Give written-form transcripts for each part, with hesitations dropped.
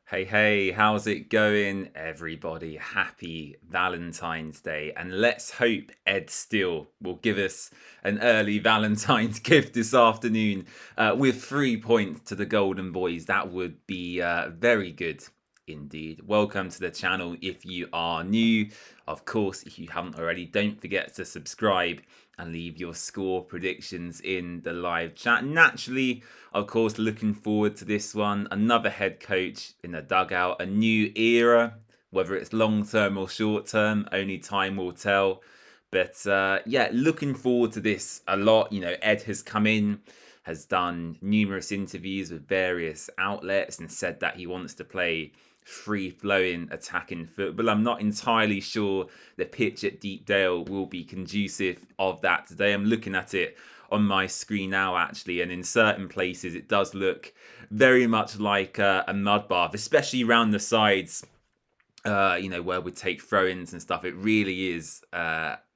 Hey, how's it going, everybody? Happy Valentine's Day. And let's hope Ed Steele will give us an early Valentine's gift this afternoon with 3 points to the Golden Boys. That would be very good indeed. Welcome to the channel if you are new. Of course, if you haven't already, don't forget to subscribe and leave your score predictions in the live chat. Naturally, of course, looking forward to this one. Another head coach in the dugout, a new era, whether it's long term or short term, only time will tell. But yeah, looking forward to this a lot. You know, Ed has come in, has done numerous interviews with various outlets and said that he wants to play free-flowing attacking football. I'm not entirely sure the pitch at Deepdale will be conducive of that today. I'm looking at it on my screen now, actually, and in certain places it does look very much like a mud bath, especially around the sides, you know, where we take throw-ins and stuff. It really is,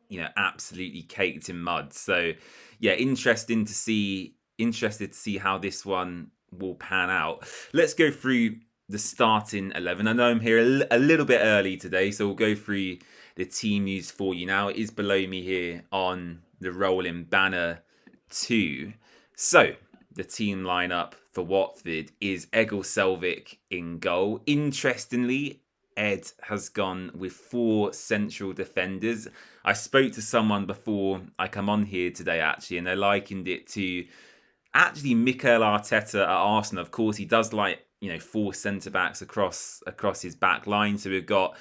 you know, absolutely caked in mud. So, yeah, interested to see how this one will pan out. Let's go through the starting 11. I know I'm here a little bit early today, so we'll go through the team news for you now. It is below me here on the rolling banner 2. So, the team lineup for Watford is Egil Selvik in goal. Interestingly, Ed has gone with 4 central defenders. I spoke to someone before I come on here today, actually, and they likened it to actually Mikel Arteta at Arsenal. Of course, he does like, you know, 4 centre-backs across his back line. So we've got,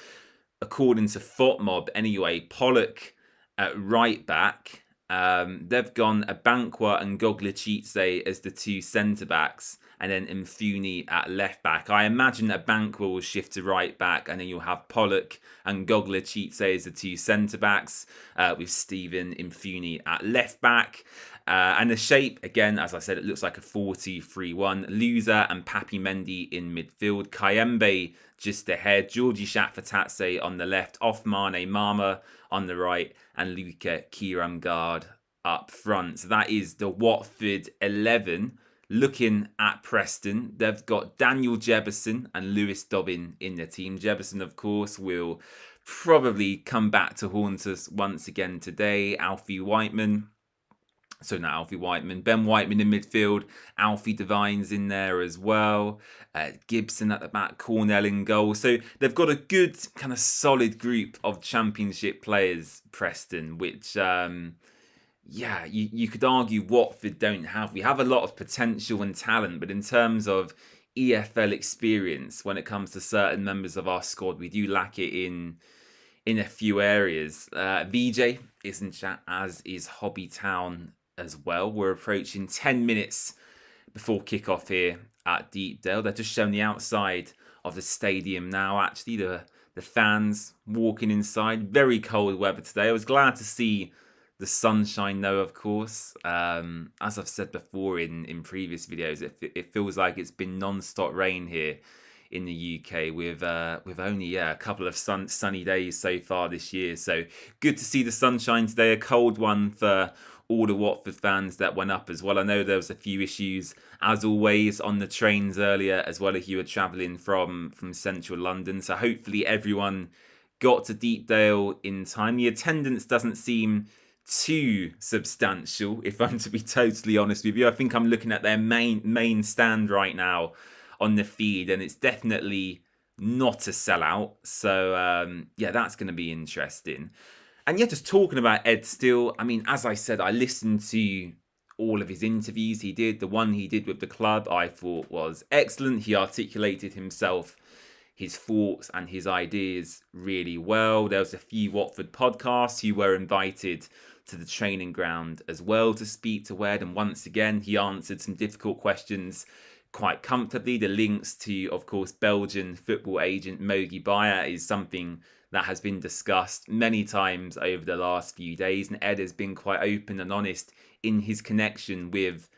according to FotMob anyway, Pollock at right back. They've gone Abankwah and Goglicice as the 2 centre-backs, and then Mfuni at left back. I imagine Abankwah will shift to right back, and then you'll have Pollock and Goglicice as the 2 centre-backs, with Stephen Mfuni at left back. And the shape, again, as I said, it looks like a 4-2-3-1. Loser and Papi Mendy in midfield. Kayembe just ahead. Georgie Shakfatatse on the left. Othmane Mama on the right. And Luka Kiramgard up front. So that is the Watford 11. Looking at Preston, they've got Daniel Jebison and Lewis Dobbin in the team. Jebison, of course, will probably come back to haunt us once again today. Alfie Whiteman. So not Alfie Whiteman, Ben Whiteman in midfield, Alfie Devine's in there as well, Gibson at the back, Cornell in goal. So they've got a good kind of solid group of championship players, Preston, which, yeah, you could argue Watford don't have. We have a lot of potential and talent, but in terms of EFL experience, when it comes to certain members of our squad, we do lack it in a few areas. VJ is in chat, as is Hobby Town as well. We're approaching 10 minutes before kickoff here at Deepdale. They're just showing the outside of the stadium now, actually. The fans walking inside. Very cold weather today. I was glad to see the sunshine though, of course. As I've said before in previous videos, it feels like it's been non-stop rain here in the UK with only a couple of sunny days so far this year. So good to see the sunshine today. A cold one for all the Watford fans that went up as well. I know there was a few issues, as always, on the trains earlier, as well, if you were travelling from central London. So hopefully everyone got to Deepdale in time. The attendance doesn't seem too substantial, if I'm to be totally honest with you. I think I'm looking at their main stand right now on the feed, and it's definitely not a sellout. So yeah, that's going to be interesting. And yeah, just talking about Ed Steele, I mean, as I said, I listened to all of his interviews he did. The one he did with the club I thought was excellent. He articulated himself, his thoughts and his ideas really well. There was a few Watford podcasts who were invited to the training ground as well to speak to Ed. And once again, he answered some difficult questions quite comfortably. The links to, of course, Belgian football agent Mogi Bayer is something that has been discussed many times over the last few days, and Ed has been quite open and honest in his connection with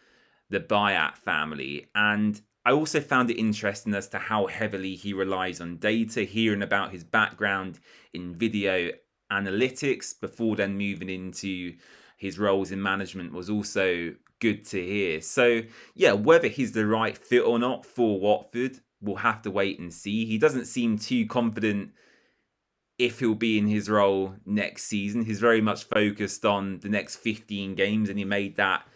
the Bayat family. And I also found it interesting as to how heavily he relies on data, hearing about his background in video analytics before then moving into his roles in management was also good to hear. So yeah, whether he's the right fit or not for Watford, we'll have to wait and see. He doesn't seem too confident if he'll be in his role next season. He's very much focused on the next 15 games, and he made that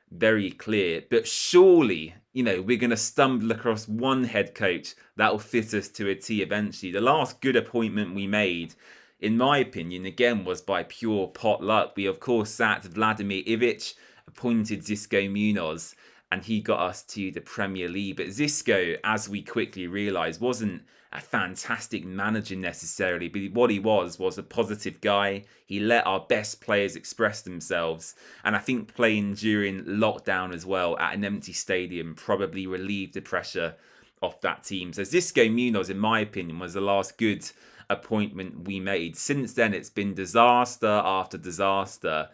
very clear. But surely, we're going to stumble across one head coach that will fit us to a T eventually. The last good appointment we made, in my opinion, again, was by pure pot luck. We, of course, sacked Vladimir Ivic, appointed Xisco Munoz, and he got us to the Premier League. But Xisco, as we quickly realised, wasn't a fantastic manager necessarily, but what he was a positive guy. He let our best players express themselves, and I think playing during lockdown as well at an empty stadium probably relieved the pressure off that team. So Xisco Munoz, in my opinion, was the last good appointment we made. Since then, it's been disaster after disaster,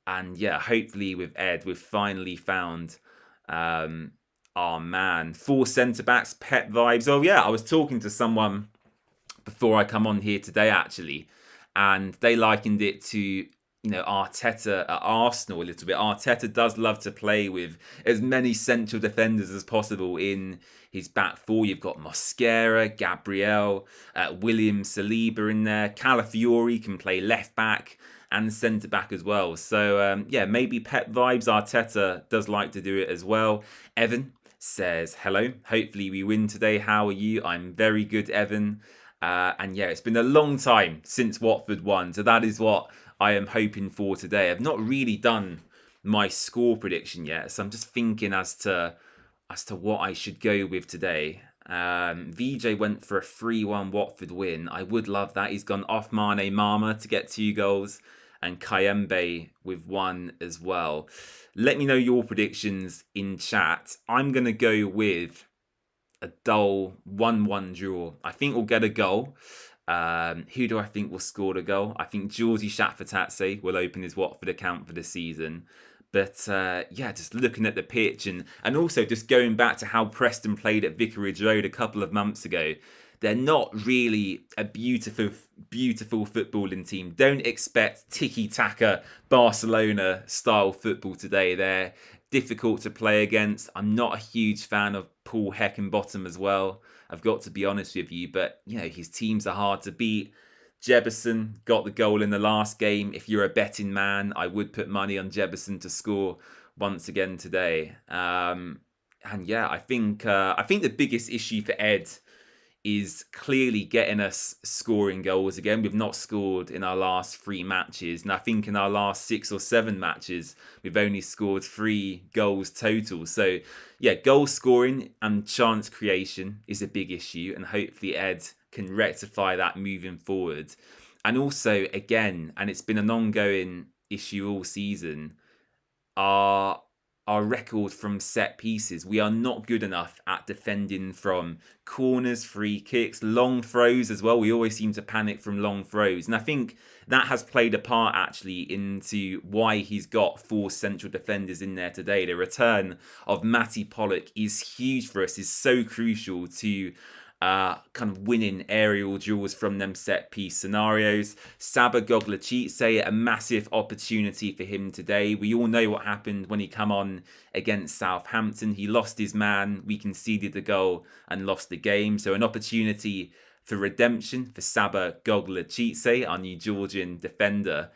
and yeah, hopefully with Ed, we've finally found our man. 4 centre-backs, Pep vibes. Oh yeah, I was talking to someone before I come on here today, actually, and they likened it to, Arteta at Arsenal a little bit. Arteta does love to play with as many central defenders as possible in his back four. You've got Mosquera, Gabriel, William Saliba in there. Calafiori can play left back and centre back as well. So yeah, maybe Pep vibes. Arteta does like to do it as well. Evan says hello. Hopefully we win today. How are you? I'm very good, Evan. And yeah, it's been a long time since Watford won, so that is what I am hoping for today. I've not really done my score prediction yet, so I'm just thinking as to what I should go with today. VJ went for a 3-1 Watford win. I would love that. He's gone off Mane Mama to get 2 goals, and Kayembe with 1 as well. Let me know your predictions in chat. I'm going to go with a dull 1-1 draw. I think we'll get a goal. Who do I think will score the goal? I think Georgie Shakfatatse will open his Watford account for the season. But yeah, just looking at the pitch and also just going back to how Preston played at Vicarage Road a couple of months ago, they're not really a beautiful footballing team. Don't expect tiki-taka Barcelona style football today. They're difficult to play against. I'm not a huge fan of Paul Heckingbottom as well. I've got to be honest with you, but his teams are hard to beat. Jebison got the goal in the last game. If you're a betting man, I would put money on Jebison to score once again today. And yeah, I think the biggest issue for Ed is clearly getting us scoring goals again. We've not scored in our last 3 matches, and I think in our last 6 or 7 matches we've only scored 3 goals total. So yeah, goal scoring and chance creation is a big issue, and hopefully Ed can rectify that moving forward. And also, again, and it's been an ongoing issue all season, our record from set pieces. We are not good enough at defending from corners, free kicks, long throws as well. We always seem to panic from long throws. And I think that has played a part actually into why he's got 4 central defenders in there today. The return of Matty Pollock is huge for us, is so crucial to kind of winning aerial duels from them set piece scenarios. Saba Goglachitse, a massive opportunity for him today. We all know what happened when he come on against Southampton. He lost his man, we conceded the goal and lost the game. So an opportunity for redemption for Saba Goglachitse, our new Georgian defender.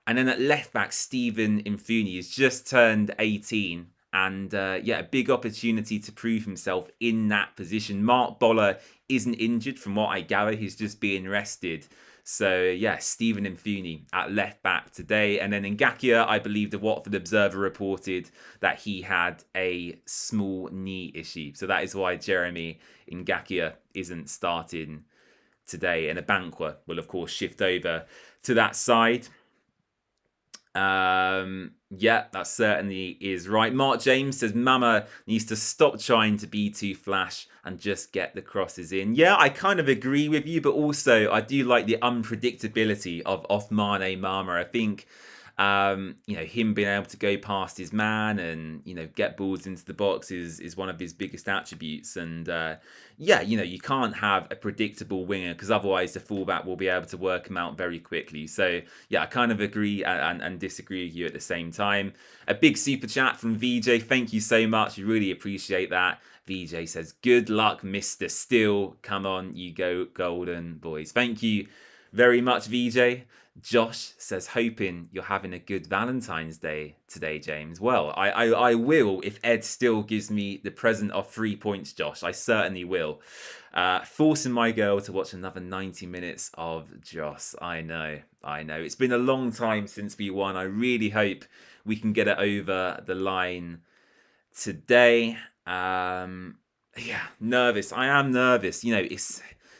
And then at left back, Stephen Infuni has just turned 18. And yeah, a big opportunity to prove himself in that position. Mark Boller isn't injured from what I gather. He's just being rested. So yeah, Stephen Infuni at left back today. And then Ngakia, I believe the Watford Observer reported that he had a small knee issue. So that is why Jeremy Ngakia isn't starting today. And Abankwa will, of course, shift over to that side. Yeah, that certainly is right. Mark James says Mama needs to stop trying to be too flash and just get the crosses in. Yeah, I kind of agree with you, but also I do like the unpredictability of Mane Mama. I think him being able to go past his man and get balls into the box is one of his biggest attributes. And yeah, you can't have a predictable winger because otherwise the fullback will be able to work him out very quickly. So yeah, I kind of agree and disagree with you at the same time. A big super chat from VJ. Thank you so much. We really appreciate that. VJ says, good luck, Mr. Steele. Come on, you go golden boys. Thank you very much, VJ. Josh says, hoping you're having a good Valentine's Day today, James. Well, I will if Ed still gives me the present of 3 points, Josh. I certainly will. Forcing my girl to watch another 90 minutes of Joss. I know. It's been a long time since we won. I really hope we can get it over the line today. Nervous. I am nervous.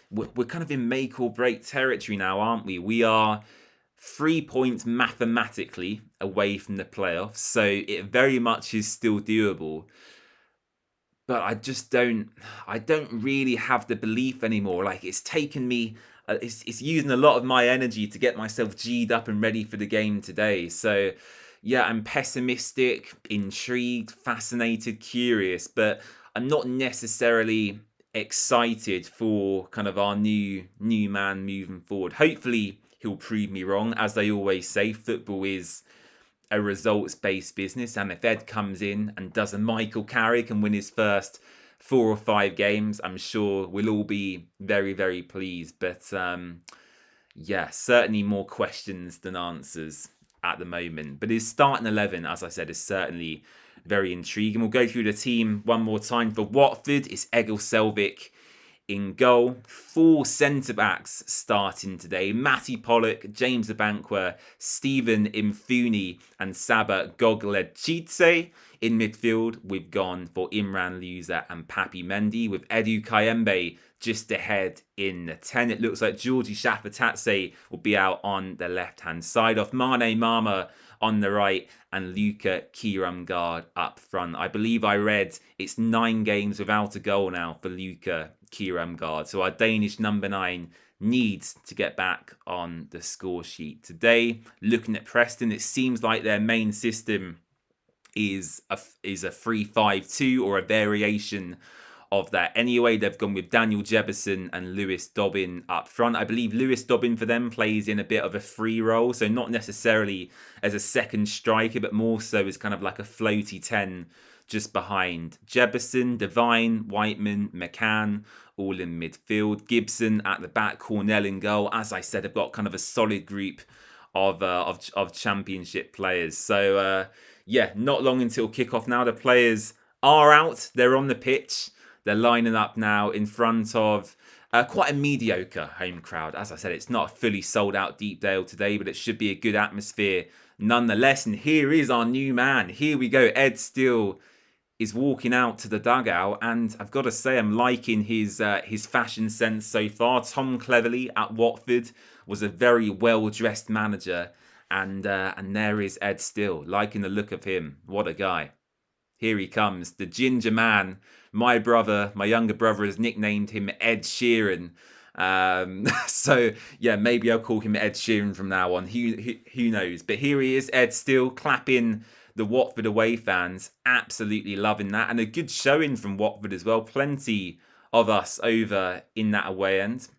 We're kind of in make or break territory now, aren't we? We are 3 points mathematically away from the playoffs, so it very much is still doable. But I don't really have the belief anymore. Like, it's taken me, it's using a lot of my energy to get myself G'd up and ready for the game today. So yeah, I'm pessimistic, intrigued, fascinated, curious, but I'm not necessarily excited for kind of our new man moving forward. Hopefully he'll prove me wrong. As they always say, football is a results-based business, and if Ed comes in and does a Michael Carrick and win his first 4 or 5 games, I'm sure we'll all be very, very pleased. But certainly more questions than answers at the moment. But his starting 11, as I said, is certainly very intriguing. We'll go through the team one more time. For Watford, it's Egil Selvik in goal. 4 centre-backs starting today. Matty Pollock, James Abankwah, Stephen Imfuni and Saba Gogledchitse. In midfield, we've gone for Imran Luza and Papi Mendy, with Edu Kayembe just ahead in the 10. It looks like Georgie Shafatatse will be out on the left-hand side, off Mane Mama on the right, and Luca Kiramgard up front. I believe I read it's 9 games without a goal now for Luca Kiramgard. So our Danish number 9 needs to get back on the score sheet today. Looking at Preston, it seems like their main system is a 3-5-2 or a variation of that. Anyway, they've gone with Daniel Jebison and Lewis Dobbin up front. I believe Lewis Dobbin for them plays in a bit of a free role, so not necessarily as a second striker, but more so as kind of like a floaty 10 just behind Jebison, Devine, Whiteman, McCann, all in midfield. Gibson at the back, Cornell in goal. As I said, I've got kind of a solid group of championship players. So not long until kickoff now. The players are out. They're on the pitch. They're lining up now in front of quite a mediocre home crowd. As I said, it's not a fully sold out Deepdale today, but it should be a good atmosphere nonetheless. And here is our new man. Here we go. Ed Steele is walking out to the dugout, and I've got to say I'm liking his fashion sense so far. Tom Cleverley at Watford was a very well-dressed manager, and there is Ed Steele, liking the look of him. What a guy. Here he comes, the ginger man. My younger brother has nicknamed him Ed Sheeran. So yeah, maybe I'll call him Ed Sheeran from now on. Who knows? But here he is, Ed Steele, clapping the Watford away fans. Absolutely loving that. And a good showing from Watford as well. Plenty of us over in that away end.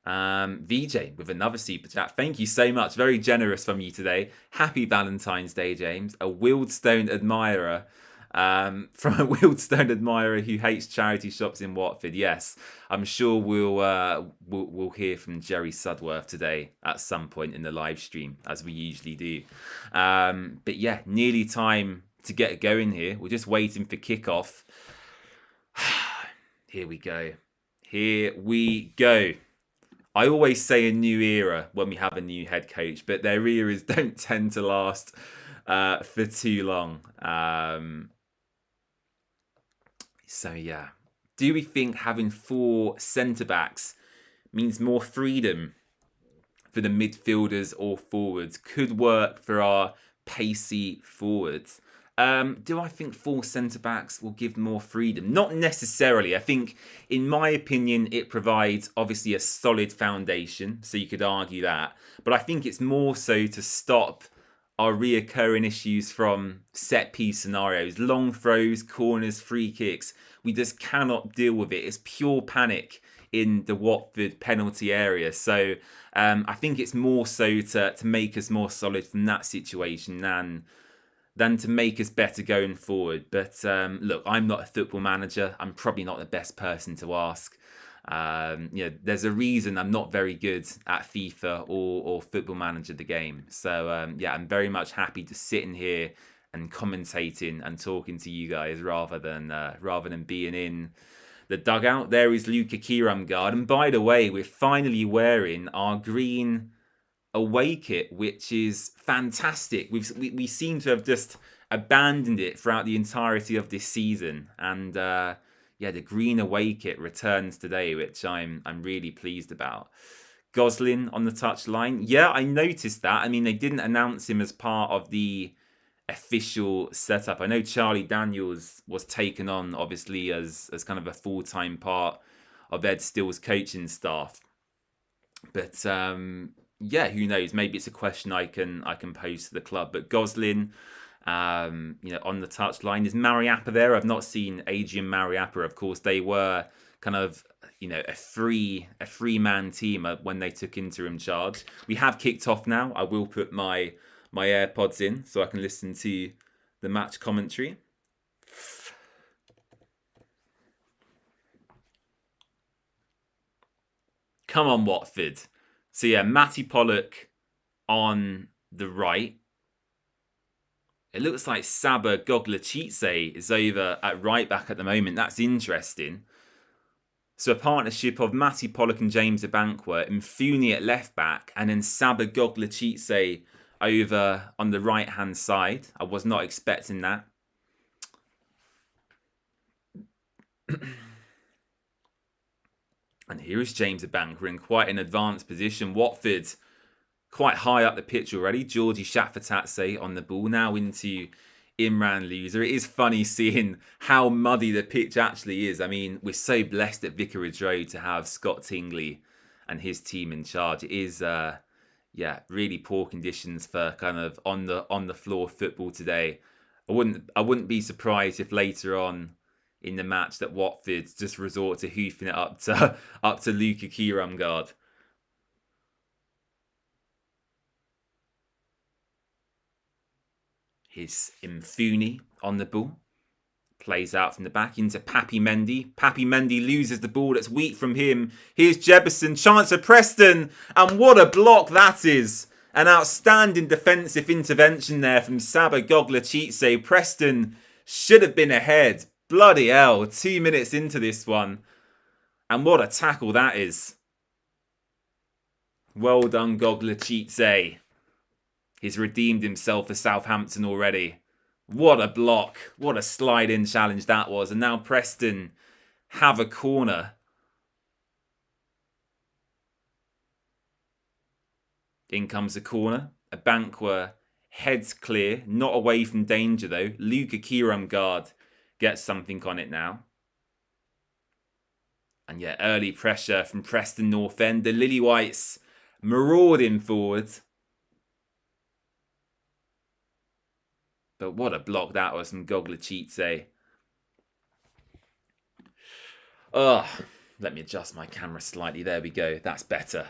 VJ with another super chat. Thank you so much. Very generous from you today. Happy Valentine's Day, James. A Wildstone admirer. From a Wildstone admirer who hates charity shops in Watford. Yes, I'm sure we'll hear from Jerry Sudworth today at some point in the live stream, as we usually do. But yeah, nearly time to get going here. We're just waiting for kickoff. Here we go. I always say a new era when we have a new head coach, but their eras don't tend to last for too long. So yeah, do we think having 4 centre-backs means more freedom for the midfielders or forwards? Could work for our pacey forwards. Do I think 4 centre-backs will give more freedom? Not necessarily. I think, in my opinion, it provides obviously a solid foundation, so you could argue that. But I think it's more so to stop our reoccurring issues from set-piece scenarios. Long throws, corners, free kicks. We just cannot deal with it. It's pure panic in the Watford penalty area. So I think it's more so to make us more solid from that situation than than to make us better going forward. But look, I'm not a football manager. I'm probably not the best person to ask. There's a reason I'm not very good at FIFA or Football Manager the game. So I'm very much happy to sit in here and commentating and talking to you guys rather than being in the dugout. There is Luka Kiramgard, and by the way, we're finally wearing our green away kit, which is fantastic. We seem to have just abandoned it throughout the entirety of this season, and the green away kit returns today, which I'm really pleased about. Goslin on the touchline. Yeah, I noticed that. I mean, they didn't announce him as part of the official setup. I know Charlie Daniels was taken on, obviously, as kind of a full-time part of Ed Still's coaching staff. But who knows? Maybe it's a question I can pose to the club. But Goslin, on the touchline. Is Mariappa there? I've not seen Adrian Mariappa. Of course, they were kind of a three-man team when they took interim charge. We have kicked off now. I will put my AirPods in so I can listen to the match commentary. Come on, Watford. So yeah, Matty Pollock on the right. It looks like Saba Goglachitse is over at right back at the moment. That's interesting. So a partnership of Matty Pollock and James Abankwa, Mfuni at left back, and then Saba Goglachitse over on the right hand side. I was not expecting that. And here is James Abankwa in quite an advanced position. Watford quite high up the pitch already. Georgie Shafatatse on the ball, now into Imran Loser. It is funny seeing how muddy the pitch actually is. I mean, we're so blessed at Vicarage Road to have Scott Tingley and his team in charge. It is really poor conditions for kind of on the floor football today. I wouldn't be surprised if later on in the match that Watford just resort to hoofing it up to Luka Kiramgard. Here's Mfuni on the ball. Plays out from the back into Papi Mendy. Papi Mendy loses the ball. That's weak from him. Here's Jebison. Chance for Preston. And what a block that is. An outstanding defensive intervention there from Saba Goglachitse. Preston should have been ahead. Bloody hell. 2 minutes into this one. And what a tackle that is. Well done, Goglachitse. He's redeemed himself for Southampton already. What a block. What a slide-in challenge that was. And now Preston have a corner. In comes the corner. Abankwa heads clear. Not away from danger though. Luka Kiramgard gets something on it now. And yeah, early pressure from Preston North End. The Lily Whites marauding forward. But what a block that was from Goglachitse. Oh, let me adjust my camera slightly. There we go. That's better.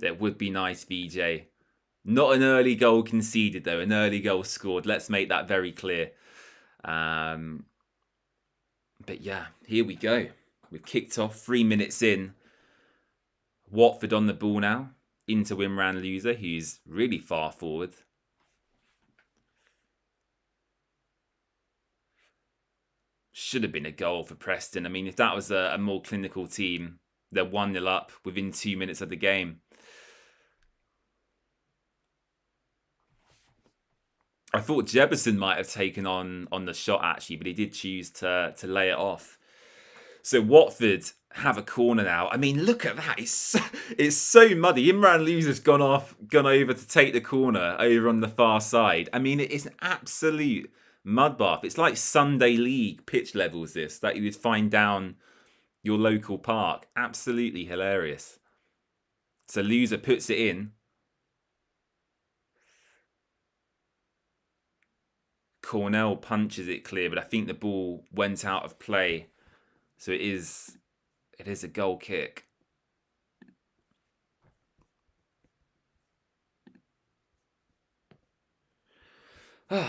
It would be nice, VJ. Not an early goal conceded, though. An early goal scored. Let's make that very clear. But yeah, here we go. We've kicked off 3 minutes in. Watford on the ball now. Into Imran Loser, who's really far forward. Should have been a goal for Preston. I mean, if that was a more clinical team, they're 1-0 up within 2 minutes of the game. I thought Jebison might have taken on the shot, actually, but he did choose to lay it off. So Watford have a corner now. I mean, look at that. It's so muddy. Imran Loser's gone over to take the corner over on the far side. I mean, it's an absolute mud bath. It's like Sunday League pitch levels, this, that you would find down your local park. Absolutely hilarious. So Loser puts it in. Cornell punches it clear, but I think the ball went out of play. So it is a goal kick. Come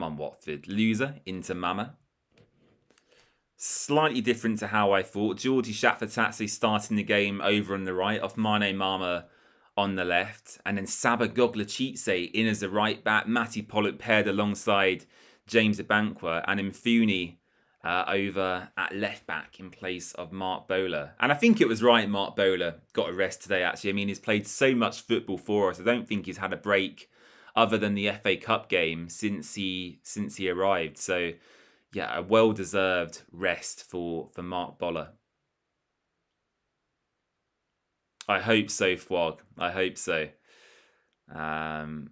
on, Watford. Loser into Mama. Slightly different to how I thought. Georgie Shaffertatse starting the game over on the right, off Mane Mama on the left, and then Saba Goglachitse in as a right back. Matty Pollock paired alongside James Abankwa, and Mfuni over at left back in place of Mark Bowler. And I think it was right Mark Bowler got a rest today, actually. I mean, he's played so much football for us. I don't think he's had a break other than the FA Cup game since he arrived. So yeah, a well-deserved rest for Mark Bowler. I hope so, Fwog. I hope so. And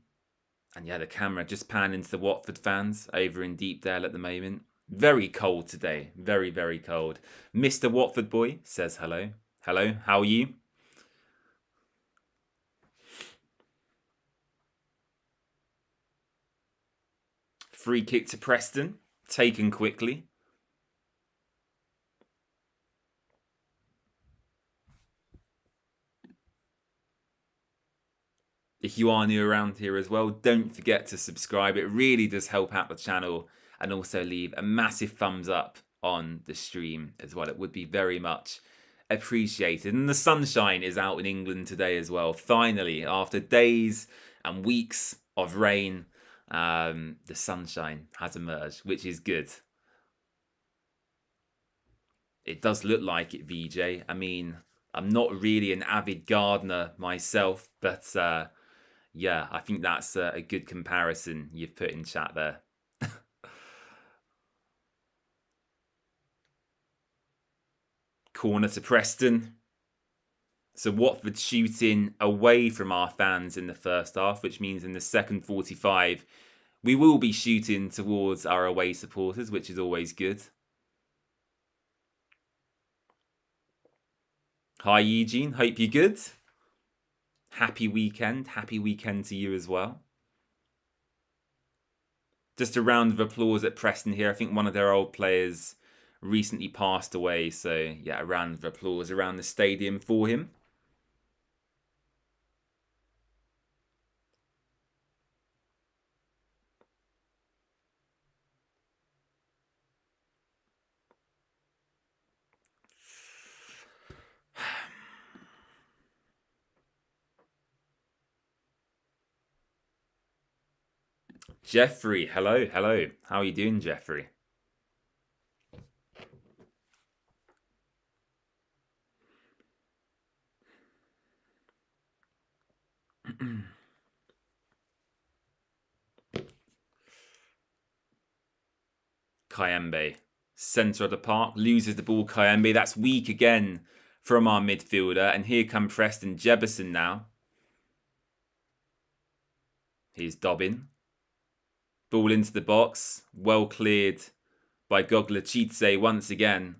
yeah, the camera just panned into the Watford fans over in Deepdale at the moment. Very cold today. Very, very cold. Mr. Watford Boy says hello. Hello, how are you? Free kick to Preston. Taken quickly. If you are new around here as well, don't forget to subscribe. It really does help out the channel. And also leave a massive thumbs up on the stream as well. It would be very much appreciated. And the sunshine is out in England today as well. Finally, after days and weeks of rain, the sunshine has emerged, which is good. It does look like it, VJ. I mean, I'm not really an avid gardener myself, but yeah, I think that's a good comparison you've put in chat there. Corner to Preston. So Watford shooting away from our fans in the first half, which means in the second 45, we will be shooting towards our away supporters, which is always good. Hi, Eugene. Hope you're good. Happy weekend. Happy weekend to you as well. Just a round of applause at Preston here. I think one of their old players recently passed away. So, yeah, a round of applause around the stadium for him. Jeffrey, hello, hello. How are you doing, Jeffrey? Kayembe, centre of the park, loses the ball. Kayembe, that's weak again from our midfielder. And here come Preston Jebison now. Here's Dobbin. Ball into the box. Well cleared by Goglachitse once again.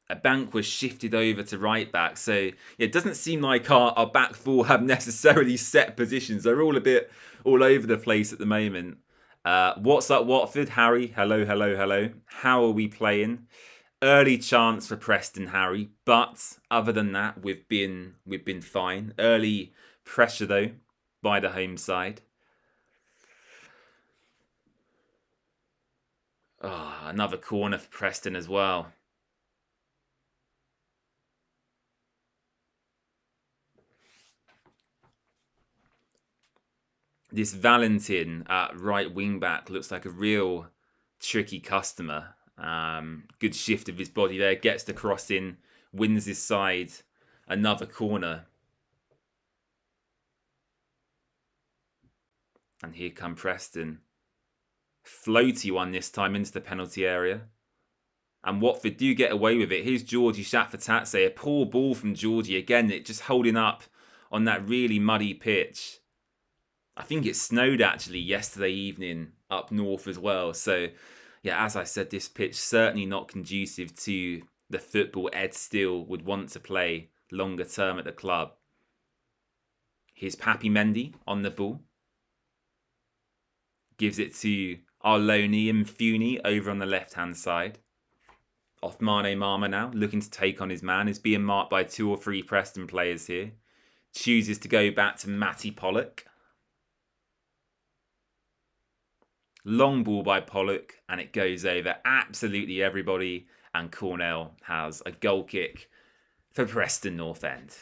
A bank was shifted over to right back. So yeah, it doesn't seem like our back four have necessarily set positions. They're all a bit all over the place at the moment. What's up, Watford? Harry, hello, hello, hello. How are we playing? Early chance for Preston, Harry. But other than that, we've been fine. Early pressure though by the home side. Oh, another corner for Preston as well. This Valentin at right wing back looks like a real tricky customer. Good shift of his body there. Gets the cross in. Wins his side. Another corner. And here come Preston. Floaty one this time into the penalty area. And Watford do get away with it. Here's Georgie Shaffertatse. A poor ball from Georgie. Again, it just holding up on that really muddy pitch. I think it snowed actually yesterday evening up north as well. So, yeah, as I said, this pitch certainly not conducive to the football Ed Steele would want to play longer term at the club. Here's Papi Mendy on the ball. Gives it to our loney Mfuni over on the left-hand side. Othmane Mama now, looking to take on his man, is being marked by 2 or 3 Preston players here. Chooses to go back to Matty Pollock. Long ball by Pollock, and it goes over absolutely everybody. And Cornell has a goal kick for Preston North End.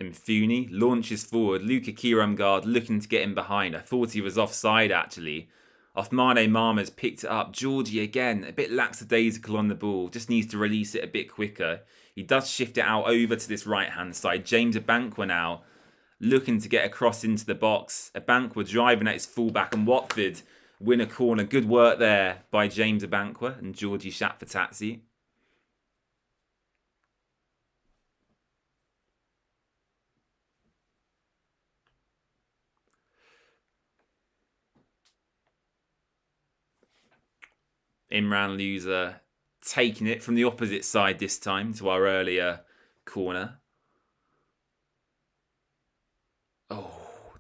Mfuni launches forward. Luka Kiramgard looking to get him behind. I thought he was offside actually. Othmane Mama's picked it up. Georgie again, a bit lackadaisical on the ball. Just needs to release it a bit quicker. He does shift it out over to this right-hand side. James Abankwa now looking to get across into the box. Abankwa driving at his fullback, and Watford win a corner. Good work there by James Abankwa and Georgie Shatfatazzi. Imran Loser taking it from the opposite side this time to our earlier corner. Oh,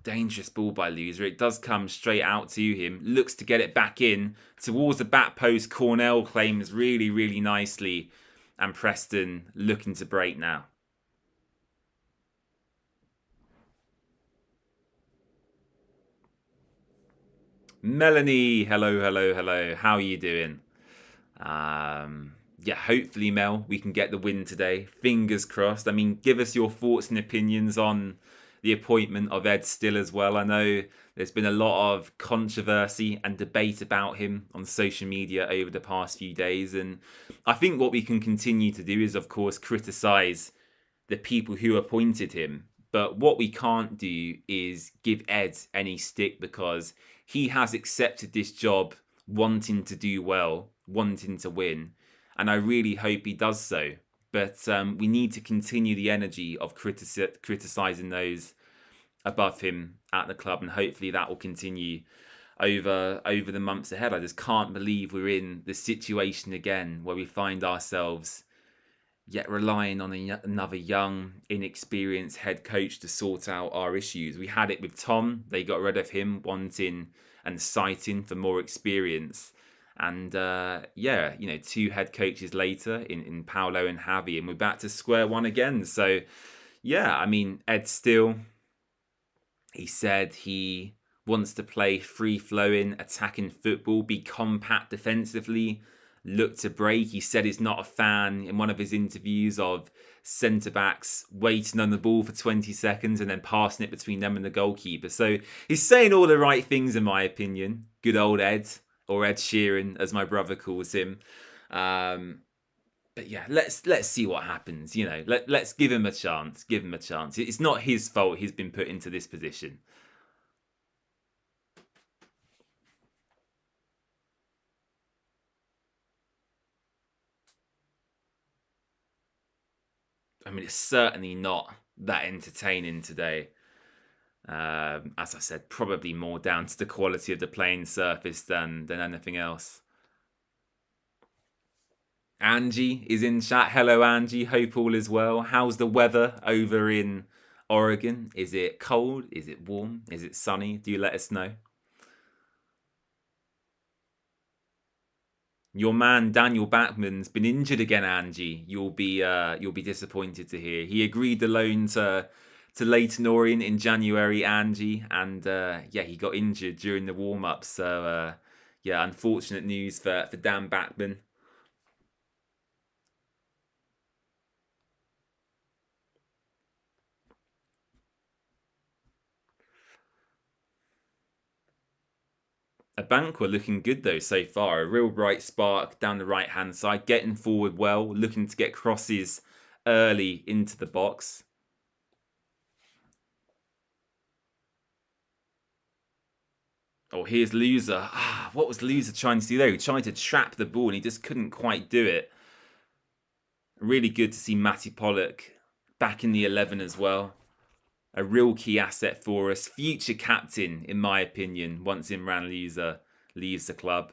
dangerous ball by Loser. It does come straight out to him. Looks to get it back in towards the back post. Cornell claims really, really nicely. And Preston looking to break now. Melanie, hello, hello, hello. How are you doing? Yeah, hopefully, Mel, we can get the win today. Fingers crossed. I mean, give us your thoughts and opinions on the appointment of Ed Still as well. I know there's been a lot of controversy and debate about him on social media over the past few days. And I think what we can continue to do is, of course, criticise the people who appointed him. But what we can't do is give Ed any stick, because he has accepted this job wanting to do well, wanting to win. And I really hope he does so. But we need to continue the energy of criticising those above him at the club. And hopefully that will continue over the months ahead. I just can't believe we're in the situation again where we find ourselves yet relying on another young, inexperienced head coach to sort out our issues. We had it with Tom. They got rid of him, wanting and citing for more experience. And yeah, 2 head coaches later in Paolo and Javi, and we're back to square one again. So yeah, I mean, Ed Still, he said he wants to play free-flowing, attacking football, be compact defensively, look to break. He said he's not a fan in one of his interviews of centre-backs waiting on the ball for 20 seconds and then passing it between them and the goalkeeper. So he's saying all the right things, in my opinion. Good old Ed, or Ed Sheeran, as my brother calls him. But yeah, let's see what happens. Let's give him a chance. Give him a chance. It's not his fault he's been put into this position. I mean, it's certainly not that entertaining today. As I said, probably more down to the quality of the playing surface than anything else. Angie is in chat. Hello, Angie. Hope all is well. How's the weather over in Oregon? Is it cold? Is it warm? Is it sunny? Do you let us know? Your man Daniel Backman's been injured again, Angie. You'll be disappointed to hear. He agreed the loan to Leyton Orient in January, Angie, and yeah, he got injured during the warm-up. So yeah, unfortunate news for Dan Backman. Abankwa looking good though so far. A real bright spark down the right-hand side, getting forward well, looking to get crosses early into the box. Oh, here's Loser. What was Loser trying to do there? He tried to trap the ball and he just couldn't quite do it. Really good to see Matty Pollock back in the 11 as well. A real key asset for us. Future captain, in my opinion, once Imran Louza leaves the club.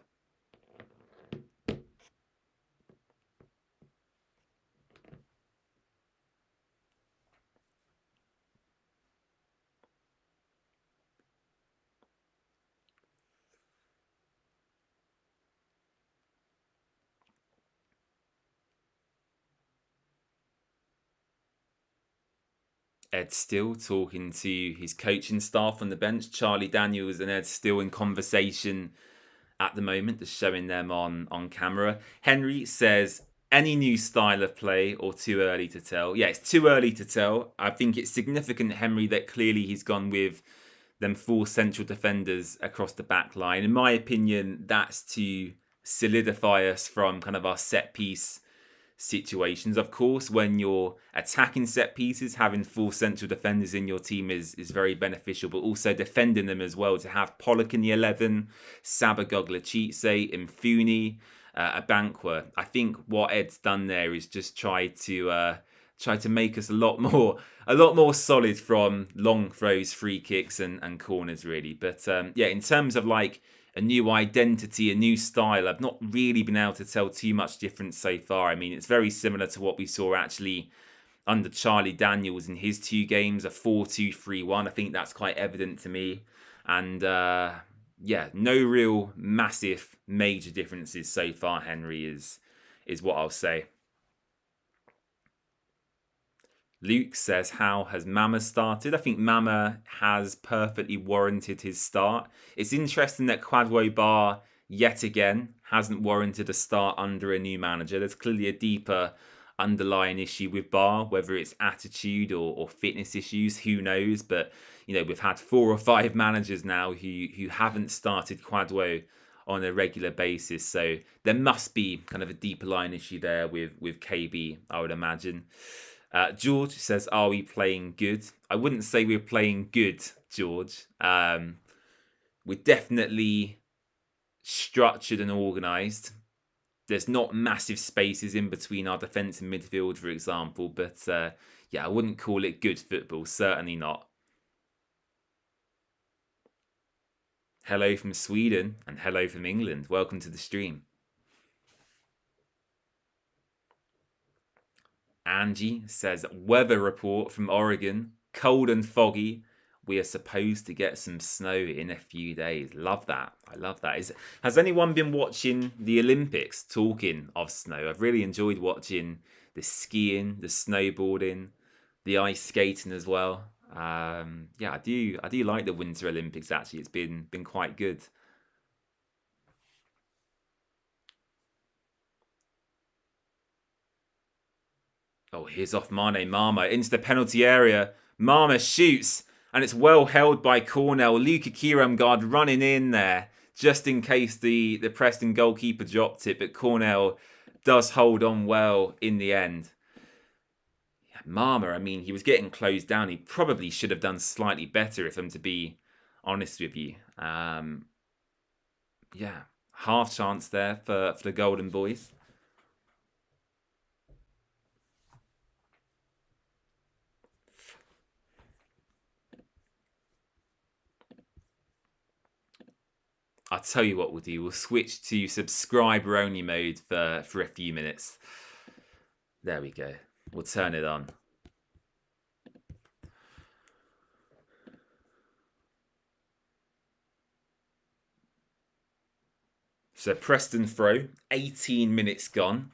Ed Still talking to his coaching staff on the bench. Charlie Daniels and Ed Still in conversation at the moment, just showing them on camera. Henry says, any new style of play or too early to tell? Yeah, it's too early to tell. I think it's significant, Henry, that clearly he's gone with them 4 central defenders across the back line. In my opinion, that's to solidify us from kind of our set piece situations. Of course, when you're attacking set pieces, having 4 central defenders in your team is very beneficial, but also defending them as well. To have Pollock in the 11, Sabagogla Chitse, Mfuni, Abankwa. I think what Ed's done there is just try to make us a lot more solid from long throws, free kicks and corners, really. But yeah, in terms of like a new identity, a new style, I've not really been able to tell too much difference so far. I mean, it's very similar to what we saw actually under Charlie Daniels in his 2 games, a 4-2-3-1. I think that's quite evident to me. And yeah, no real massive major differences so far, Henry, is what I'll say. Luke says, how has Mama started? I think Mama has perfectly warranted his start. It's interesting that Kwadwo Bar, yet again, hasn't warranted a start under a new manager. There's clearly a deeper underlying issue with Bar, whether it's attitude or fitness issues, who knows? But, you know, we've had 4 or 5 managers now who haven't started Kwadwo on a regular basis. So there must be kind of a deeper line issue there with KB, I would imagine. George says, are we playing good? I wouldn't say we're playing good, George. We're definitely structured and organised. There's not massive spaces in between our defence and midfield, for example. But yeah, I wouldn't call it good football. Certainly not. Hello from Sweden and hello from England. Welcome to the stream. Angie says, weather report from Oregon, cold and foggy. We are supposed to get some snow in a few days. Love that. I love that. Has anyone been watching the Olympics? Talking of snow, I've really enjoyed watching the skiing, the snowboarding, the ice skating as well. Yeah, I do like the Winter Olympics, actually. It's been quite good. Oh, here's off Mane Marma into the penalty area. Marma shoots, and it's well held by Cornell. Luka Kiramgard running in there, just in case the Preston goalkeeper dropped it. But Cornell does hold on well in the end. Yeah, Marma, I mean, he was getting closed down. He probably should have done slightly better, if I'm to be honest with you. Yeah, half chance there for the Golden Boys. I'll tell you what we'll do. We'll switch to subscriber only mode for a few minutes. There we go. We'll turn it on. So Preston throw, 18 minutes gone.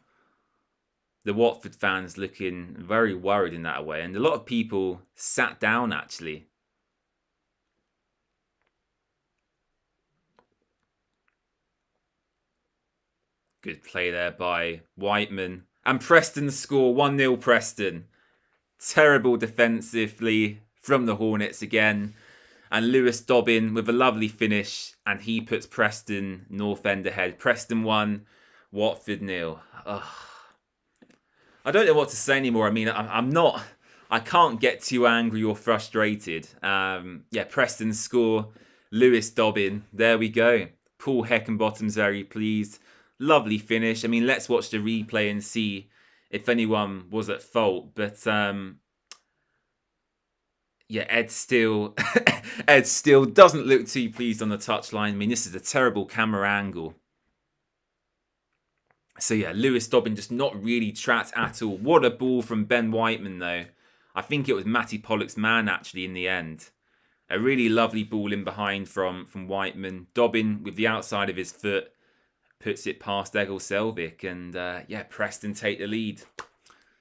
The Watford fans looking very worried in that way. And a lot of people sat down, actually. Good play there by Whiteman. And Preston score 1-0 Preston. Terrible defensively from the Hornets again. And Lewis Dobbin with a lovely finish. And he puts Preston North End ahead. Preston 1, Watford 0. I don't know what to say anymore. I mean, I can't get too angry or frustrated. Yeah, Preston score. Lewis Dobbin. There we go. Paul Heckenbottom's very pleased. Lovely finish. I mean, let's watch the replay and see if anyone was at fault. But Yeah, Ed still Ed still doesn't look too pleased on the touchline. I mean, this is a terrible camera angle. So yeah, Lewis Dobbin just not really tracked at all. What a ball from Ben Whiteman though. I think it was Matty Pollock's man actually in the end. A really lovely ball in behind from Whiteman. Dobbin with the outside of his foot puts it past Egil Selvik, and yeah, Preston take the lead.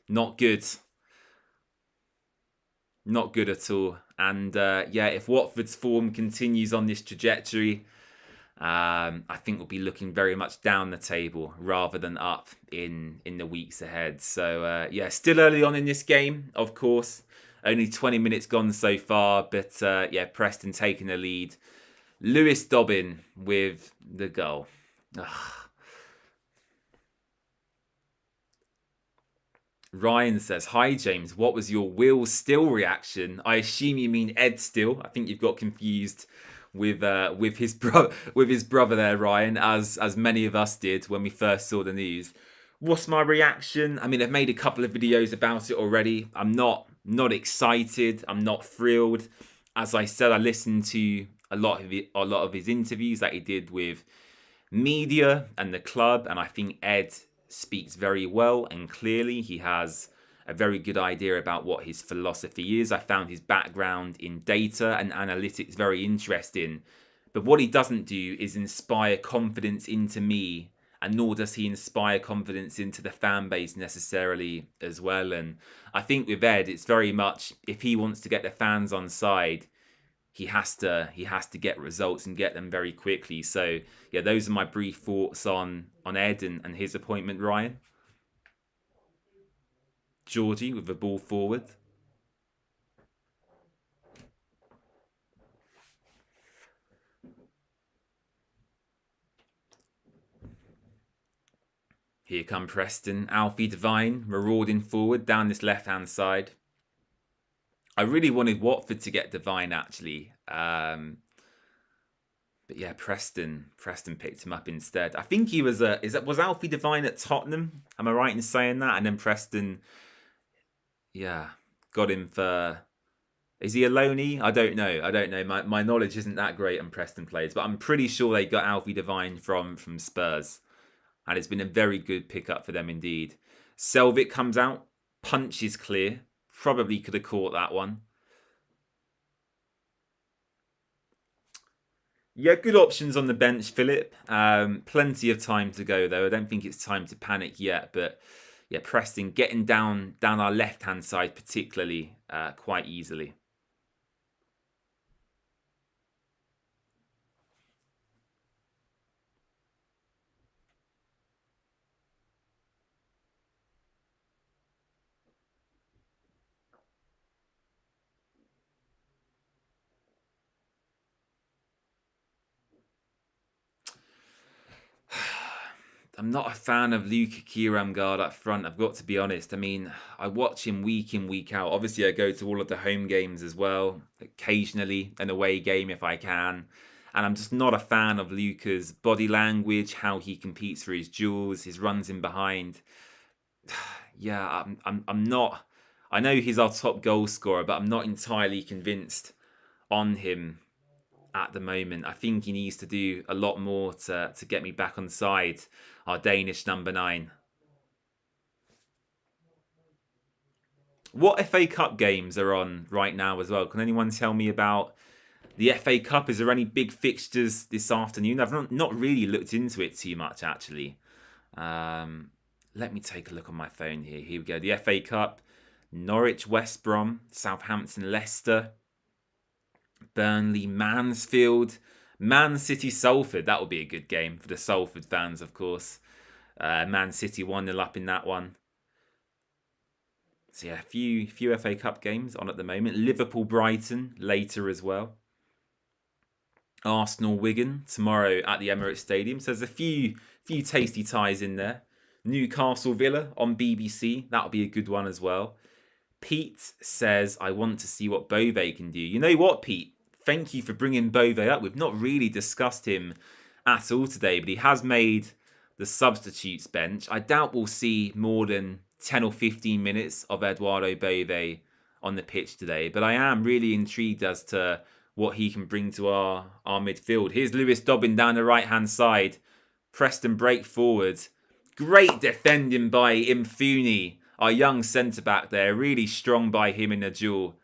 Not good. Not good at all. And yeah, if Watford's form continues on this trajectory, I think we'll be looking very much down the table rather than up in the weeks ahead. So yeah, still early on in this game, of course. Only 20 minutes gone so far, but yeah, Preston taking the lead. Lewis Dobbin with the goal. Ugh. Ryan says, "Hi James, what was your Will Still reaction?" I assume you mean Ed Still. I think you've got confused with his brother there, Ryan, as many of us did when we first saw the news. What's my reaction? I mean, I've made a couple of videos about it already. I'm not excited. I'm not thrilled. As I said, I listened to a lot of his interviews that he did with media and the club, and I think Ed speaks very well and clearly. He has a very good idea about what his philosophy is. I found his background in data and analytics very interesting. But what he doesn't do is inspire confidence into me, and nor does he inspire confidence into the fan base necessarily as well. And I think with Ed, it's very much, if he wants to get the fans on side, he has to get results and get them very quickly. So yeah, those are my brief thoughts on Ed and his appointment, Ryan. Georgie with the ball forward. Here come Preston. Alfie Devine marauding forward down this left-hand side. I really wanted Watford to get Devine actually. But yeah, Preston picked him up instead. I think he was was Alfie Devine at Tottenham? Am I right in saying that? And then Preston, yeah, got him for. Is he a loanee? I don't know. My knowledge isn't that great on Preston players, but I'm pretty sure they got Alfie Devine from Spurs, and it's been a very good pickup for them indeed. Selvik comes out, punches clear. Probably could have caught that one. Yeah, good options on the bench, Philip. Plenty of time to go, though. I don't think it's time to panic yet. But yeah, Preston getting down our left-hand side particularly quite easily. I'm not a fan of Luka Kiramgard up front, I've got to be honest. I mean, I watch him week in, week out. Obviously, I go to all of the home games as well, occasionally an away game if I can. And I'm just not a fan of Luka's body language, how he competes for his duels, his runs in behind. Yeah, I'm not. I know he's our top goal scorer, but I'm not entirely convinced on him at the moment. I think he needs to do a lot more to get me back on side. Our Danish number 9. What FA Cup games are on right now as well? Can anyone tell me about the FA Cup? Is there any big fixtures this afternoon? I've not really looked into it too much actually. Let me take a look on my phone here. Here we go. The FA Cup. Norwich, West Brom, Southampton, Leicester, Burnley, Mansfield, Man City, Salford. That will be a good game for the Salford fans, of course. Man City 1-0 up in that one. So yeah, a few FA Cup games on at the moment. Liverpool, Brighton later as well. Arsenal, Wigan tomorrow at the Emirates Stadium. So there's a few tasty ties in there. Newcastle, Villa on BBC. That'll be a good one as well. Pete says, I want to see what Bove can do. You know what, Pete? Thank you for bringing Bove up. We've not really discussed him at all today, but he has made the substitutes bench. I doubt we'll see more than 10 or 15 minutes of Eduardo Bove on the pitch today. But I am really intrigued as to what he can bring to our midfield. Here's Lewis Dobbin down the right-hand side. Preston break forward. Great defending by Imfuni, our young centre-back there. Really strong by him in the duel.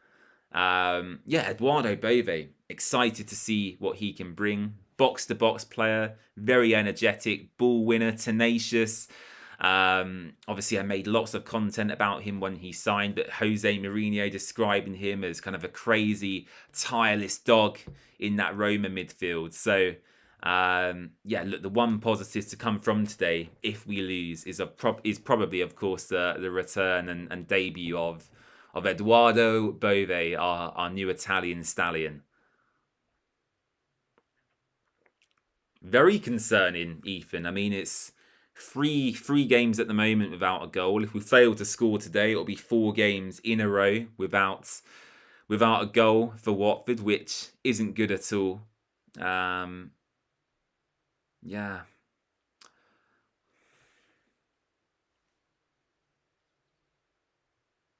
Eduardo Bove, excited to see what he can bring. Box-to-box player, very energetic, ball winner, tenacious. Obviously, I made lots of content about him when he signed, but Jose Mourinho describing him as kind of a crazy, tireless dog in that Roma midfield. So, look, the one positive to come from today, if we lose, is probably, of course, the return and debut of Eduardo Bove, our new Italian stallion. Very concerning, Ethan. I mean, it's three games at the moment without a goal. If we fail to score today, it'll be 4 games in a row without a goal for Watford, which isn't good at all. Yeah.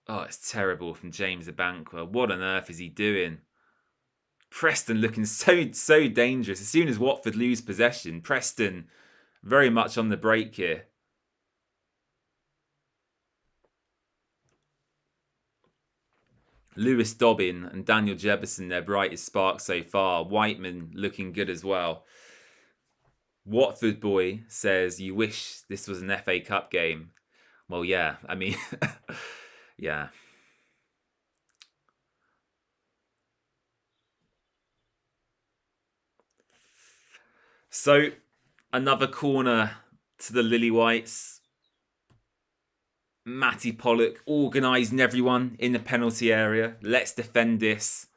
Oh, it's terrible from James Abankwah. What on earth is he doing? Preston looking so dangerous. As soon as Watford lose possession, Preston very much on the break here. Lewis Dobbin and Daniel Jefferson, their brightest spark so far. Whiteman looking good as well. Watford boy says, you wish this was an FA Cup game. Well, yeah, I mean, yeah. So, another corner to the Lily Whites. Matty Pollock organising everyone in the penalty area. Let's defend this.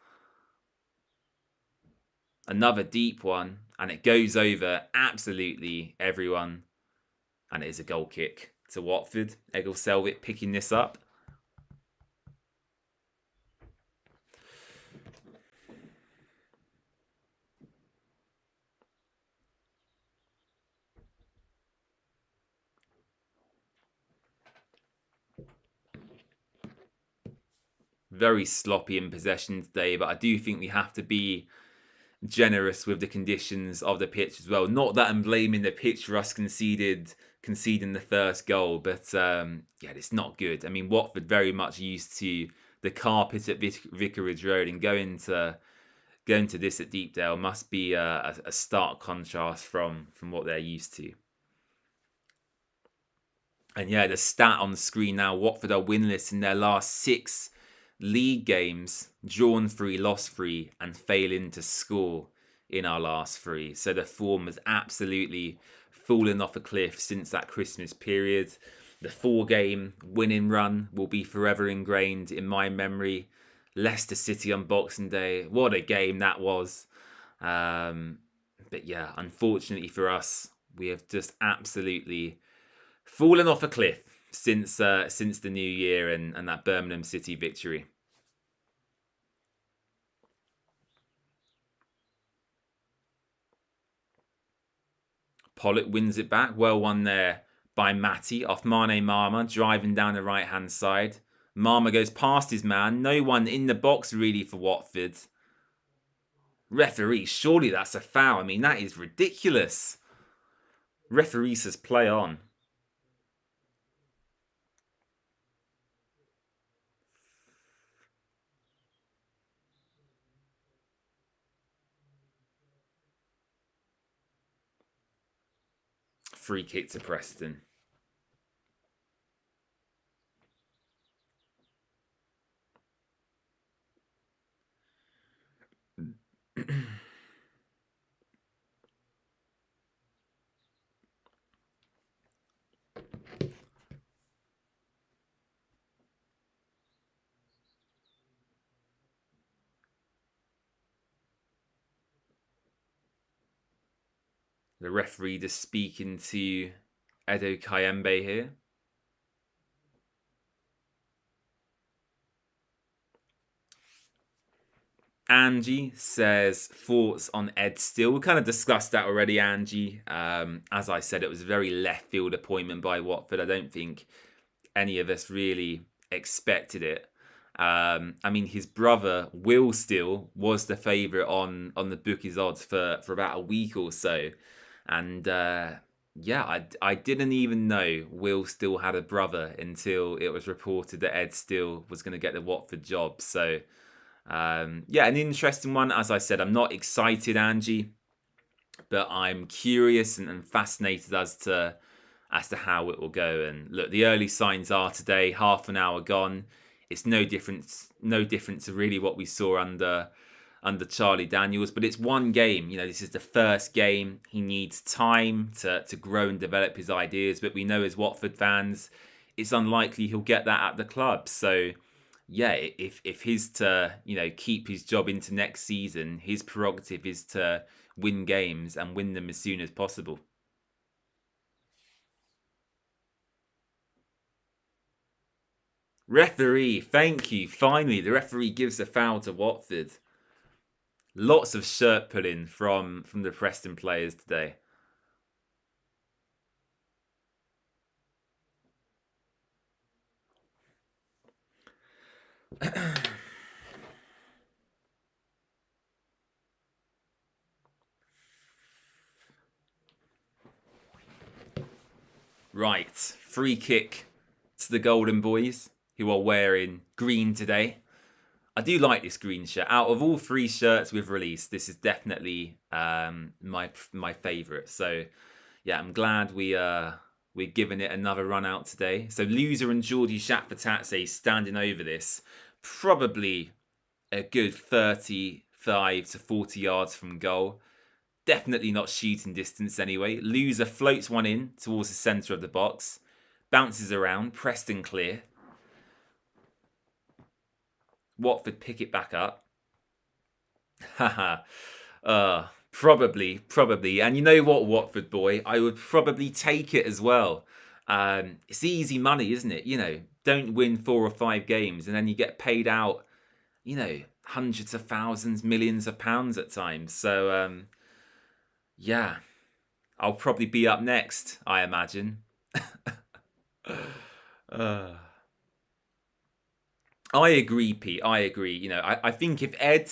Another deep one. And it goes over absolutely everyone. And it is a goal kick to Watford. Egil Selvik picking this up. Very sloppy in possession today, but I do think we have to be generous with the conditions of the pitch as well. Not that I'm blaming the pitch for us conceding the first goal, but it's not good. I mean, Watford very much used to the carpet at Vicarage Road, and going to this at Deepdale must be a stark contrast from what they're used to. And yeah, the stat on the screen now, Watford are winless in their last 6 league games, drawn 3, lost 3, and failing to score in our last 3. So the form has absolutely fallen off a cliff since that Christmas period. The 4-game winning run will be forever ingrained in my memory. Leicester City on Boxing Day, what a game that was. But yeah, unfortunately for us, we have just absolutely fallen off a cliff since the new year and that Birmingham City victory. Pollock wins it back. Well won there by Matty off Mane Marma, driving down the right-hand side. Marma goes past his man. No one in the box really for Watford. Referee, surely that's a foul. I mean, that is ridiculous. Referee says play on. Free kick to Preston. The referee just speaking to Edo Kayembe here. Angie says thoughts on Ed Still. We kind of discussed that already, Angie. As I said, it was a very left field appointment by Watford. I don't think any of us really expected it. I mean, his brother Will Still was the favourite on the bookies odds for about a week or so, and yeah, I didn't even know Will Still had a brother until it was reported that Ed Still was going to get the Watford job. So yeah, an interesting one. As I said, I'm not excited, Angie, but I'm curious and fascinated as to how it will go. And look, the early signs are today, half an hour gone. It's no different to really what we saw under Charlie Daniels, but it's one game. You know, this is the first game. He needs time to grow and develop his ideas, but we know as Watford fans, it's unlikely he'll get that at the club. So yeah, if he's to, you know, keep his job into next season, his prerogative is to win games and win them as soon as possible. Referee, thank you. Finally, the referee gives a foul to Watford. Lots of shirt pulling from the Preston players today. Right, free kick to the Golden Boys, who are wearing green today. I do like this green shirt. Out of all three shirts we've released, this is definitely my favourite. So yeah, I'm glad we're giving it another run out today. So Loser and Geordie Shakpatatse standing over this, probably a good 35 to 40 yards from goal. Definitely not shooting distance anyway. Loser floats one in towards the centre of the box. Bounces around. Preston clear. Watford pick it back up. Haha. Probably. And you know what, Watford boy? I would probably take it as well. It's easy money, isn't it? You know, don't win 4 or 5 games and then you get paid out, you know, hundreds of thousands, millions of pounds at times. So, yeah, I'll probably be up next, I imagine. I agree, Pete. I agree. You know, I think if Ed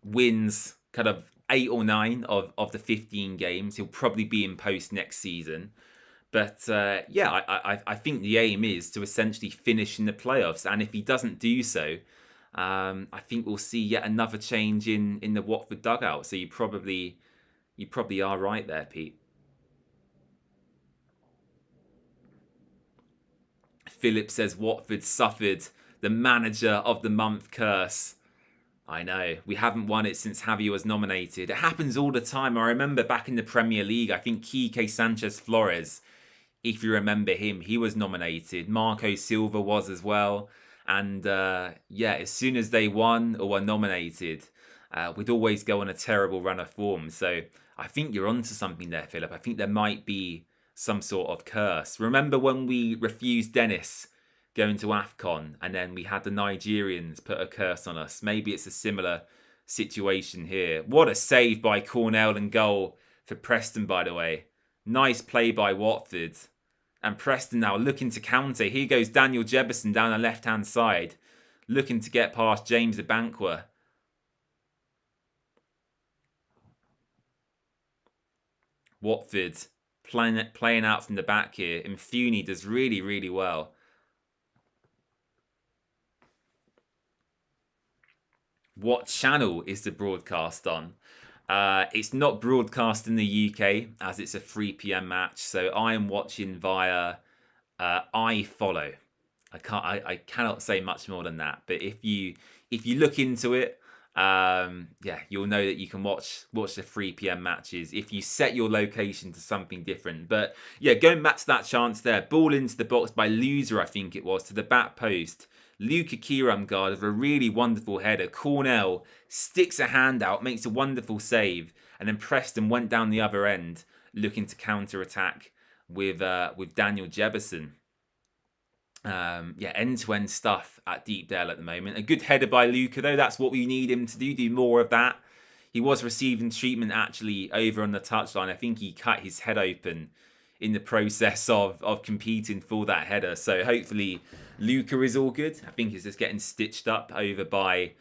wins kind of 8 or 9 of the 15 games, he'll probably be in post next season. But yeah, I think the aim is to essentially finish in the playoffs. And if he doesn't do so, I think we'll see yet another change in the Watford dugout. So you probably are right there, Pete. Philip says Watford suffered the manager of the month curse. I know. We haven't won it since Javier was nominated. It happens all the time. I remember back in the Premier League, I think Quique Sanchez Flores, if you remember him, he was nominated. Marco Silva was as well. And yeah, as soon as they won or were nominated, we'd always go on a terrible run of form. So I think you're onto something there, Philip. I think there might be some sort of curse. Remember when we refused Dennis going to AFCON and then we had the Nigerians put a curse on us? Maybe it's a similar situation here. What a save by Cornell and goal for Preston, by the way. Nice play by Watford. And Preston now looking to counter. Here goes Daniel Jebison down the left-hand side, looking to get past James Abankwah. Watford playing out from the back here. And Funi does really, really well. What channel is the broadcast on? It's not broadcast in the UK as it's a 3 p.m. match. So I am watching via iFollow. I cannot say much more than that. But if you look into it, yeah, you'll know that you can watch the 3 p.m. matches if you set your location to something different. But yeah, going back to that chance there, ball into the box by Loser, I think it was, to the back post. Luka Kiramgard with a really wonderful header. Cornell sticks a hand out, makes a wonderful save, and then Preston went down the other end, looking to counter-attack with Daniel Jebison. Yeah, end-to-end stuff at Deepdale at the moment. A good header by Luka, though. That's what we need him to do more of that. He was receiving treatment actually over on the touchline. I think he cut his head open in the process of competing for that header. So hopefully Luca is all good. I think he's just getting stitched up over by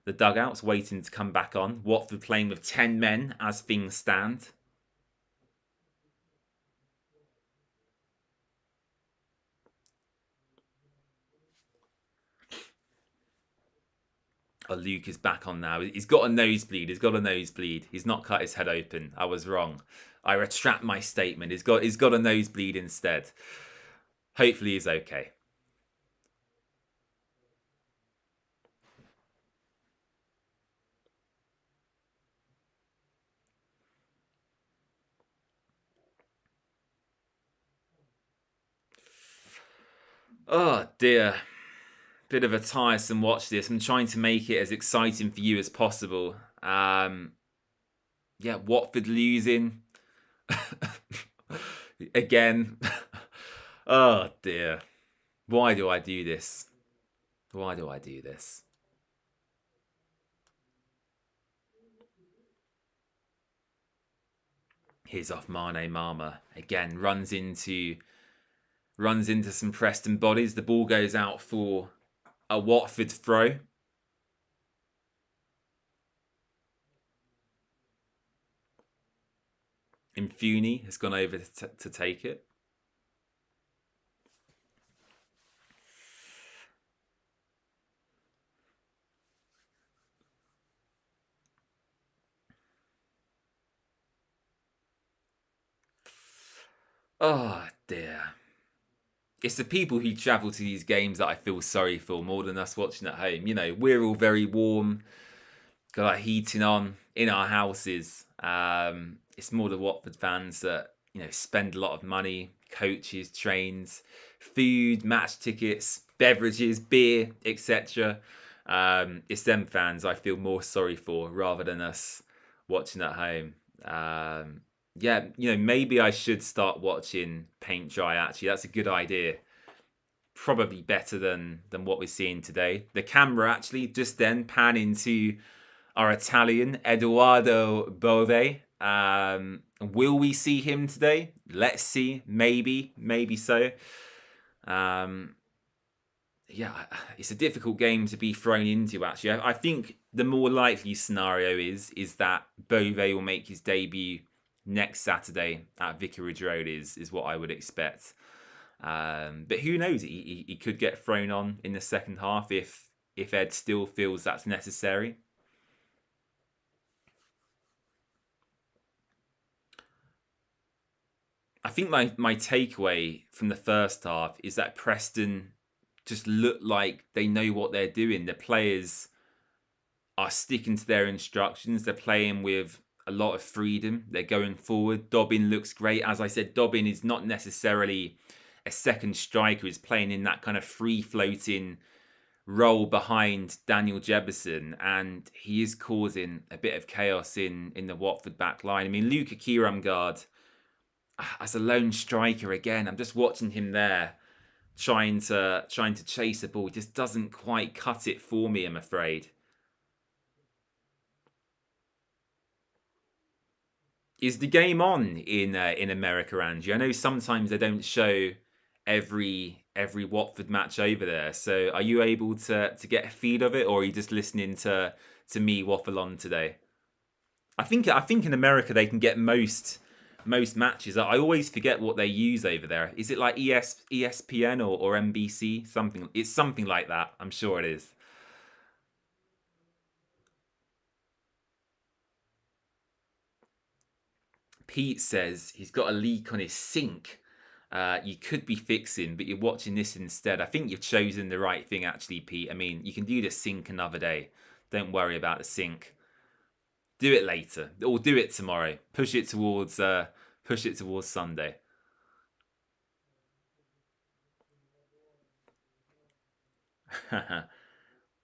the dugouts, waiting to come back on. Watford playing with 10 men as things stand. Oh, Luke is back on now. He's got a nosebleed. He's not cut his head open. I was wrong. I retract my statement. He's got a nosebleed instead. Hopefully he's okay. Oh dear. Bit of a tiresome watch this. I'm trying to make it as exciting for you as possible. Yeah, Watford losing. Again. Oh dear. Why do I do this? Why do I do this? Here's off Mane Mama. Again, runs into some Preston bodies. The ball goes out for a Watford throw. Infuni has gone over to take it. Oh dear. It's the people who travel to these games that I feel sorry for more than us watching at home. You know, we're all very warm, got our heating on in our houses. It's more the Watford fans that, you know, spend a lot of money, coaches, trains, food, match tickets, beverages, beer, etc. It's them fans I feel more sorry for rather than us watching at home. Yeah, you know, maybe I should start watching paint dry, actually. That's a good idea. Probably better than what we're seeing today. The camera actually just then pan into our Italian, Edoardo Bove. Will we see him today? Let's see. Maybe so. Yeah, it's a difficult game to be thrown into, actually. I think the more likely scenario is that Bove will make his debut next Saturday at Vicarage Road is what I would expect. But who knows? He could get thrown on in the second half if Ed still feels that's necessary. I think my takeaway from the first half is that Preston just look like they know what they're doing. The players are sticking to their instructions. They're playing with a lot of freedom. They're going forward. Dobbin looks great. As I said, Dobbin is not necessarily a second striker. He's playing in that kind of free-floating role behind Daniel Jefferson, and he is causing a bit of chaos in the Watford back line. I mean, Luca Kiramgard, as a lone striker again, I'm just watching him there trying to chase the ball. He just doesn't quite cut it for me, I'm afraid. Is the game on in America, Angie? I know sometimes they don't show every Watford match over there. So are you able to get a feed of it, or are you just listening to me waffle on today? I think in America they can get most matches. I always forget what they use over there. Is it like ESPN or NBC? It's something like that. I'm sure it is. Pete says he's got a leak on his sink. You could be fixing, but you're watching this instead. I think you've chosen the right thing, actually, Pete. I mean, you can do the sink another day. Don't worry about the sink. Do it later, or do it tomorrow. Push it towards Sunday.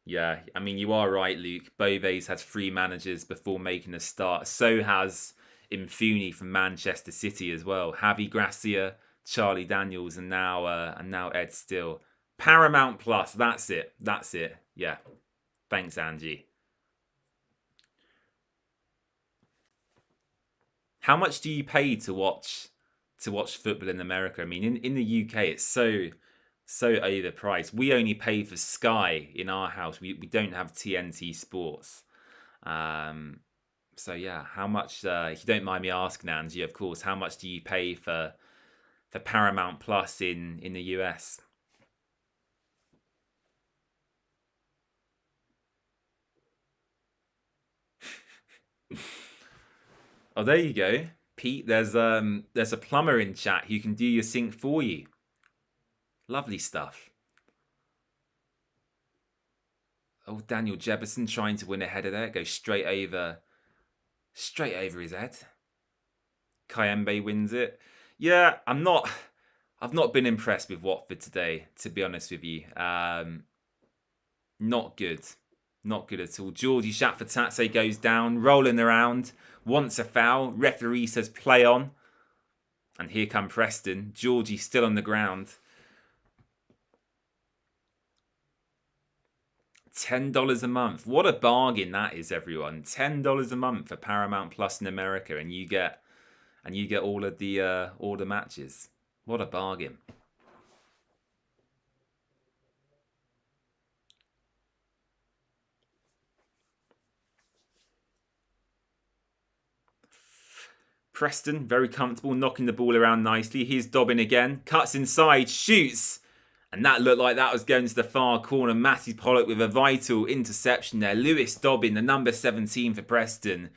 Yeah, I mean, you are right, Luke. Bove's had 3 managers before making a start. So has Infuni from Manchester City as well. Javi Gracia, Charlie Daniels, and now Ed Still. Paramount Plus. That's it. Yeah. Thanks, Angie. How much do you pay to watch to watch football in America. I mean, in the UK, it's so overpriced. We only pay for Sky in our house. We don't have TNT Sports. So yeah, how much? If you don't mind me asking, Angie, of course, how much do you pay for Paramount Plus in the US? Oh, there you go, Pete. There's a plumber in chat who can do your sink for you. Lovely stuff. Oh, Daniel Jefferson trying to win a header there. Goes straight over his head. Kayembe wins it. Yeah, I've not been impressed with Watford today, to be honest with you. Not good. Not good at all. Georgie Shatfatatse goes down, rolling around, wants a foul. Referee says play on. And here come Preston. Georgie still on the ground. $10 a month. What a bargain that is, everyone. $10 a month for Paramount Plus in America, and you get all of the matches. What a bargain. Preston, very comfortable, knocking the ball around nicely. Here's Dobbin again. Cuts inside, shoots. And that looked like that was going to the far corner. Matty Pollock with a vital interception there. Lewis Dobbin, the number 17 for Preston,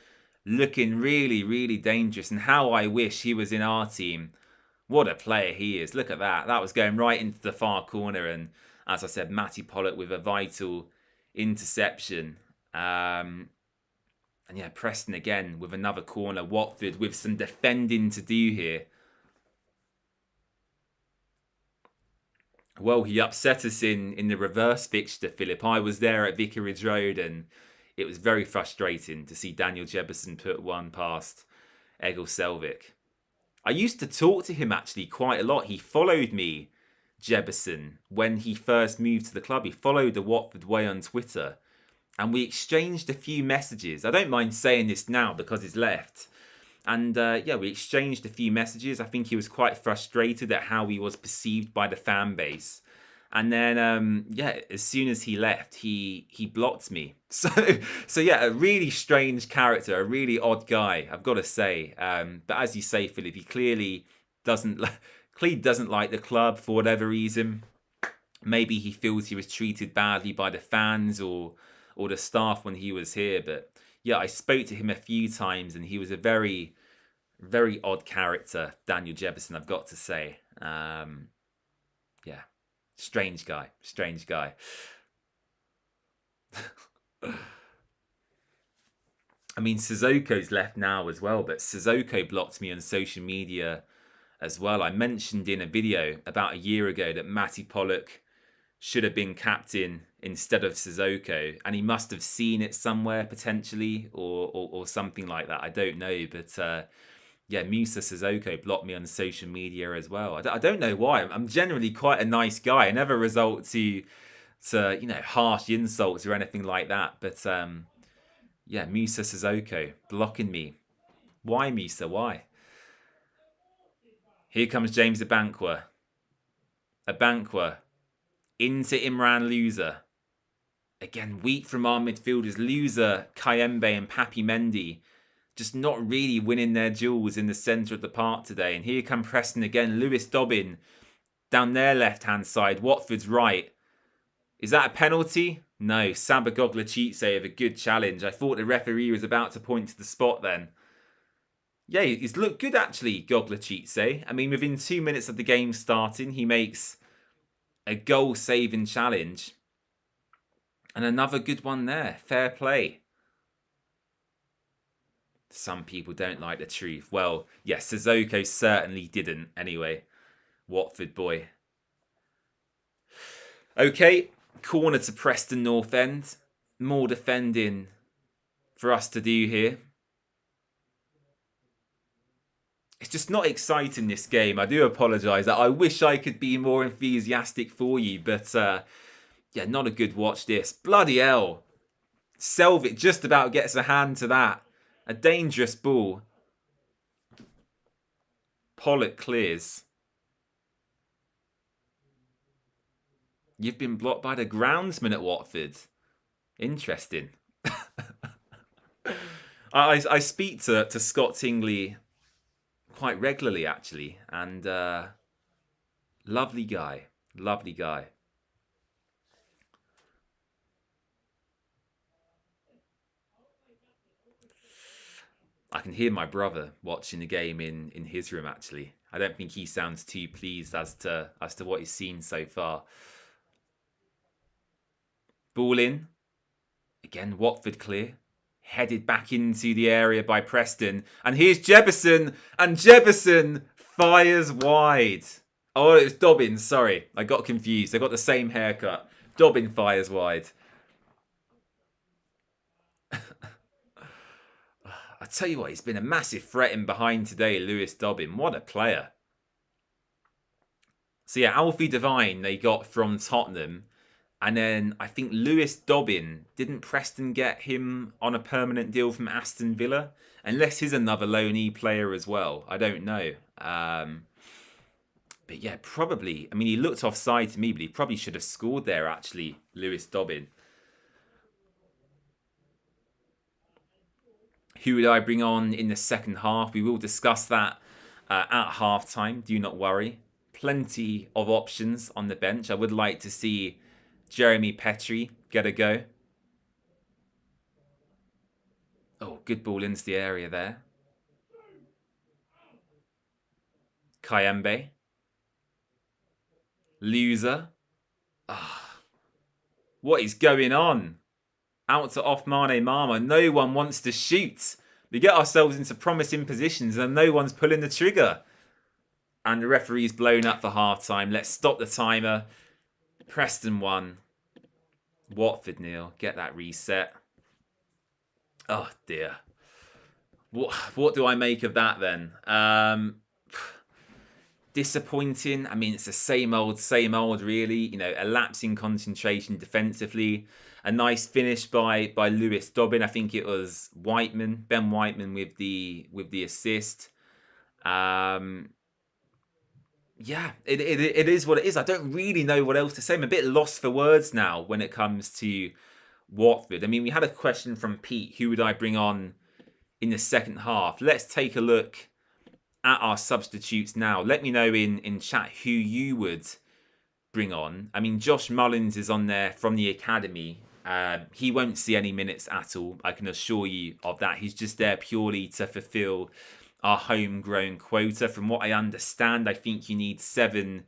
looking really, really dangerous. And how I wish he was in our team. What a player he is. Look at that. That was going right into the far corner. And as I said, Matty Pollock with a vital interception. And yeah, Preston again with another corner. Watford with some defending to do here. Well, he upset us in the reverse fixture, Philip. I was there at Vicarage Road, and it was very frustrating to see Daniel Jefferson put one past Egil Selvik. I used to talk to him actually quite a lot. He followed me, Jefferson, when he first moved to the club. He followed the Watford Way on Twitter, and we exchanged a few messages. I don't mind saying this now because he's left. And yeah, we exchanged a few messages. I think he was quite frustrated at how he was perceived by the fan base. And then, yeah, as soon as he left, he blocked me. So yeah, a really strange character, a really odd guy, I've got to say. But as you say, Philip, he clearly doesn't like the club for whatever reason. Maybe he feels he was treated badly by the fans or the staff when he was here. But yeah, I spoke to him a few times, and he was a very, very odd character, Daniel Jefferson, I've got to say. Yeah, strange guy. I mean, Sissoko's left now as well, but Sissoko blocked me on social media as well. I mentioned in a video about a year ago that Matty Pollock should have been captain instead of Sissoko, and he must have seen it somewhere potentially or something like that. I don't know, but yeah, Musa Sissoko blocked me on social media as well. I don't know why. I'm generally quite a nice guy. I never resort to harsh insults or anything like that. But yeah, Musa Sissoko blocking me. Why, Musa? Why? Here comes James Abankwah. Into Imran Loser. Again, weak from our midfielders. Loser, Kayembe and Papi Mendy just not really winning their duels in the centre of the park today. And here come Preston again. Lewis Dobbin down their left-hand side. Watford's right. Is that a penalty? No. Saba Goglachitse with a good challenge. I thought the referee was about to point to the spot then. Yeah, he's looked good actually, Goglachitse. I mean, within 2 minutes of the game starting, he makes a goal-saving challenge. And another good one there. Fair play. Some people don't like the truth. Well, yes, Sissoko certainly didn't anyway. Watford boy. Okay, corner to Preston North End. More defending for us to do here. It's just not exciting, this game. I do apologise. I wish I could be more enthusiastic for you, but yeah, not a good watch this. Bloody hell. Selvik just about gets a hand to that. A dangerous ball. Pollock clears. You've been blocked by the groundsman at Watford. Interesting. I speak to Scott Tingley quite regularly, actually, and lovely guy. Lovely guy. I can hear my brother watching the game in his room, actually. I don't think he sounds too pleased as to what he's seen so far. Ball in. Again, Watford clear. Headed back into the area by Preston. And here's Jefferson. And Jefferson fires wide. Oh, it was Dobbins. Sorry. I got confused. They got the same haircut. Dobbin fires wide. I tell you what, he's been a massive threat in behind today, Lewis Dobbin. What a player. So yeah, Alfie Devine they got from Tottenham. And then I think Lewis Dobbin, didn't Preston get him on a permanent deal from Aston Villa? Unless he's another loanee player as well. I don't know. But yeah, probably. I mean, he looked offside to me, but he probably should have scored there, actually, Lewis Dobbin. Who would I bring on in the second half? We will discuss that at half-time. Do not worry. Plenty of options on the bench. I would like to see Jeremy Petrie get a go. Oh, good ball into the area there. Kayembe. Loser. Ah, what is going on? Out to off Mane Mama. No one wants to shoot. We get ourselves into promising positions and no one's pulling the trigger. And the referee's blown up for half-time. Let's stop the timer. Preston 1. Watford 0. Get that reset. Oh, dear. What do I make of that then? Disappointing. I mean, it's the same old, really. You know, a lapse in concentration defensively. A nice finish by Lewis Dobbin. I think it was Ben Whiteman with the assist. Yeah, it is what it is. I don't really know what else to say. I'm a bit lost for words now when it comes to Watford. I mean, we had a question from Pete. Who would I bring on in the second half? Let's take a look at our substitutes now. Let me know in chat who you would bring on. I mean, Josh Mullins is on there from the academy. He won't see any minutes at all. I can assure you of that. He's just there purely to fulfill our homegrown quota. From what I understand, I think you need 7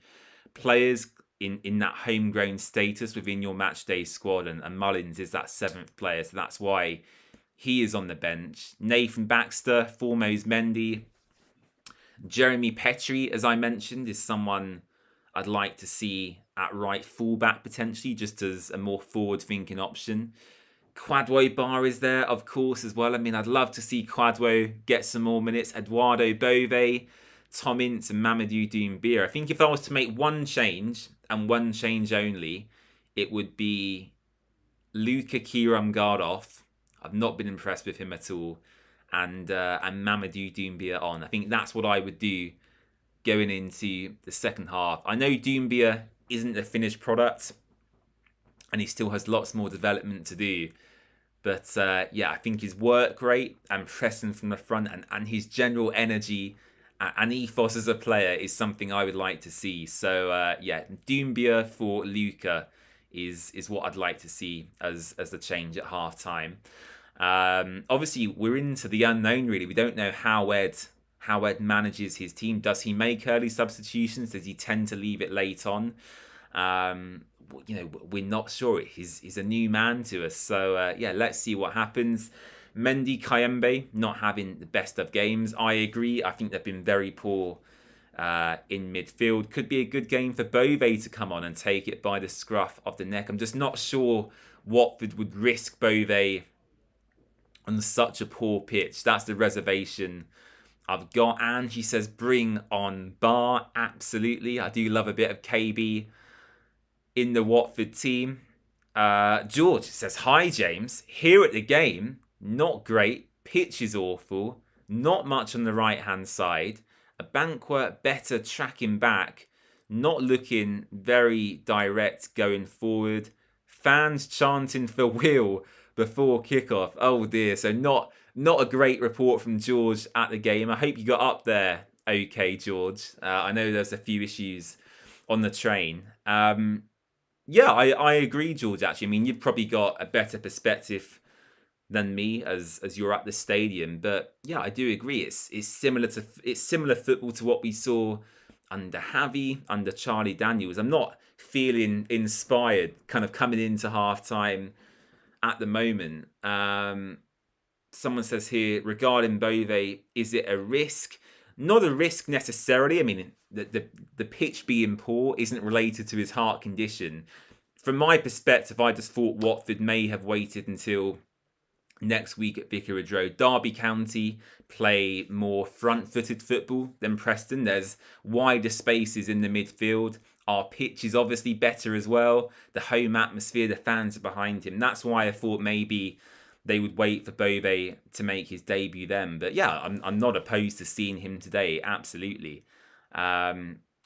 players in that homegrown status within your matchday squad, and Mullins is that 7th player, so that's why he is on the bench. Nathan Baxter, Formose Mendy, Jeremy Petrie, as I mentioned, is someone I'd like to see at right fullback potentially, just as a more forward-thinking option. Kwadwo Bar is there, of course, as well. I mean, I'd love to see Kwadwo get some more minutes. Eduardo Bove, Tom Ince and Mamadou Doumbia. I think if I was to make one change, and one change only, it would be Luka Kiramgardov. I've not been impressed with him at all. And Mamadou Doumbia on. I think that's what I would do going into the second half. I know Doumbia isn't a finished product, and he still has lots more development to do. But yeah, I think his work rate and pressing from the front and his general energy and ethos as a player is something I would like to see. So yeah, Doumbia for Luka is what I'd like to see as the change at half time. Obviously, we're into the unknown, really. We don't know how Ed manages his team. Does he make early substitutions? Does he tend to leave it late on? You know, we're not sure. He's a new man to us. So, yeah, let's see what happens. Mendy, Kayembe, not having the best of games. I agree. I think they've been very poor in midfield. Could be a good game for Bove to come on and take it by the scruff of the neck. I'm just not sure Watford would risk Bove on such a poor pitch. That's the reservation I've got. And he says, bring on Bar. Absolutely. I do love a bit of KB in the Watford team. George says, hi, James. Here at the game, not great. Pitch is awful. Not much on the right-hand side. A Banquet better tracking back, not looking very direct going forward. Fans chanting for Will before kickoff. Oh dear, so not a great report from George at the game. I hope you got up there okay, George. I know there's a few issues on the train. Yeah, I agree, George, actually. I mean, you've probably got a better perspective than me as you're at the stadium, but yeah, I do agree. It's similar football to what we saw under Javi, under Charlie Daniels. I'm not feeling inspired kind of coming into halftime at the moment. Someone says here regarding Bove, is it a risk? Not a risk necessarily. I mean, the pitch being poor isn't related to his heart condition. From my perspective, I just thought Watford may have waited until next week at Vicarage Road. Derby County play more front-footed football than Preston. There's wider spaces in the midfield. Our pitch is obviously better as well. The home atmosphere, the fans are behind him. That's why I thought maybe they would wait for Bove to make his debut then. But yeah, I'm not opposed to seeing him today. Absolutely.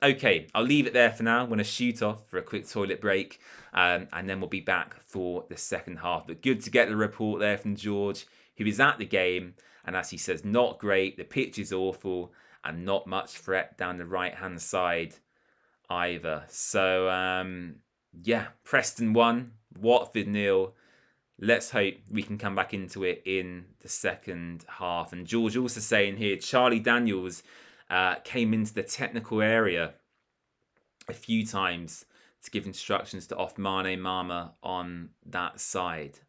Okay, I'll leave it there for now. I'm going to shoot off for a quick toilet break, and then we'll be back for the second half. But good to get the report there from George, who is at the game, and as he says, not great. The pitch is awful, and not much threat down the right-hand side either. So, yeah, Preston 1, Watford 0. Let's hope we can come back into it in the second half. And George also saying here, Charlie Daniels came into the technical area a few times to give instructions to off Mane Mama on that side.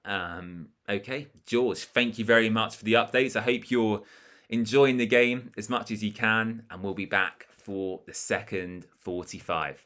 Okay, George, thank you very much for the updates. I hope you're enjoying the game as much as you can, and we'll be back for the second 45.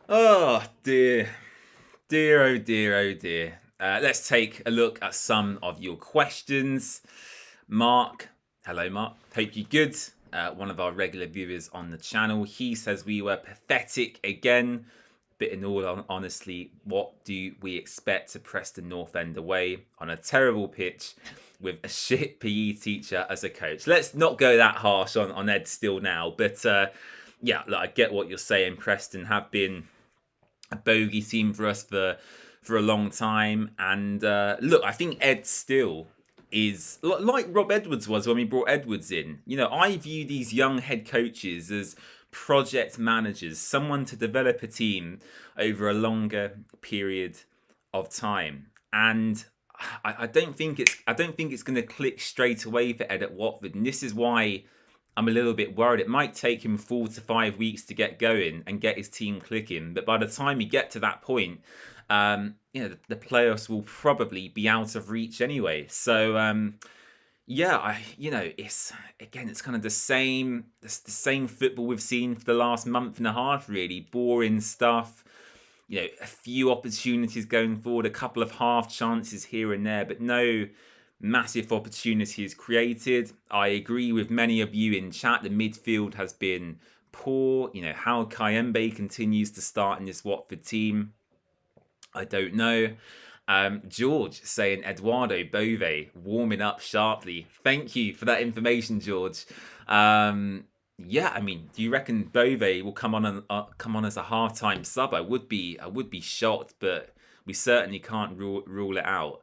Oh dear, dear, oh dear, oh dear. Let's take a look at some of your questions. Mark, hello Mark, hope you're good. One of our regular viewers on the channel. He says we were pathetic again. But in all honesty, what do we expect to Preston North End away on a terrible pitch with a shit PE teacher as a coach? Let's not go that harsh on Ed still now. But yeah, look, I get what you're saying. Preston have been a bogey team for us for a long time. And look, I think Ed still is like Rob Edwards was when we brought Edwards in. You know, I view these young head coaches as project managers, someone to develop a team over a longer period of time. And I don't think it's going to click straight away for Ed at Watford. And this is why I'm a little bit worried. It might take him 4 to 5 weeks to get going and get his team clicking. But by the time you get to that point, the playoffs will probably be out of reach anyway. So yeah, it's kind of the same football we've seen for the last month and a half. Really boring stuff. A few opportunities going forward, a couple of half chances here and there, but no massive opportunities created. I agree with many of you in chat. The midfield has been poor. How Kayembe continues to start in this Watford team, I don't know. George saying Eduardo Bove warming up sharply. Thank you for that information, George. Yeah, I mean, do you reckon Bove will come on as a half-time sub? I would be shocked, but we certainly can't rule it out.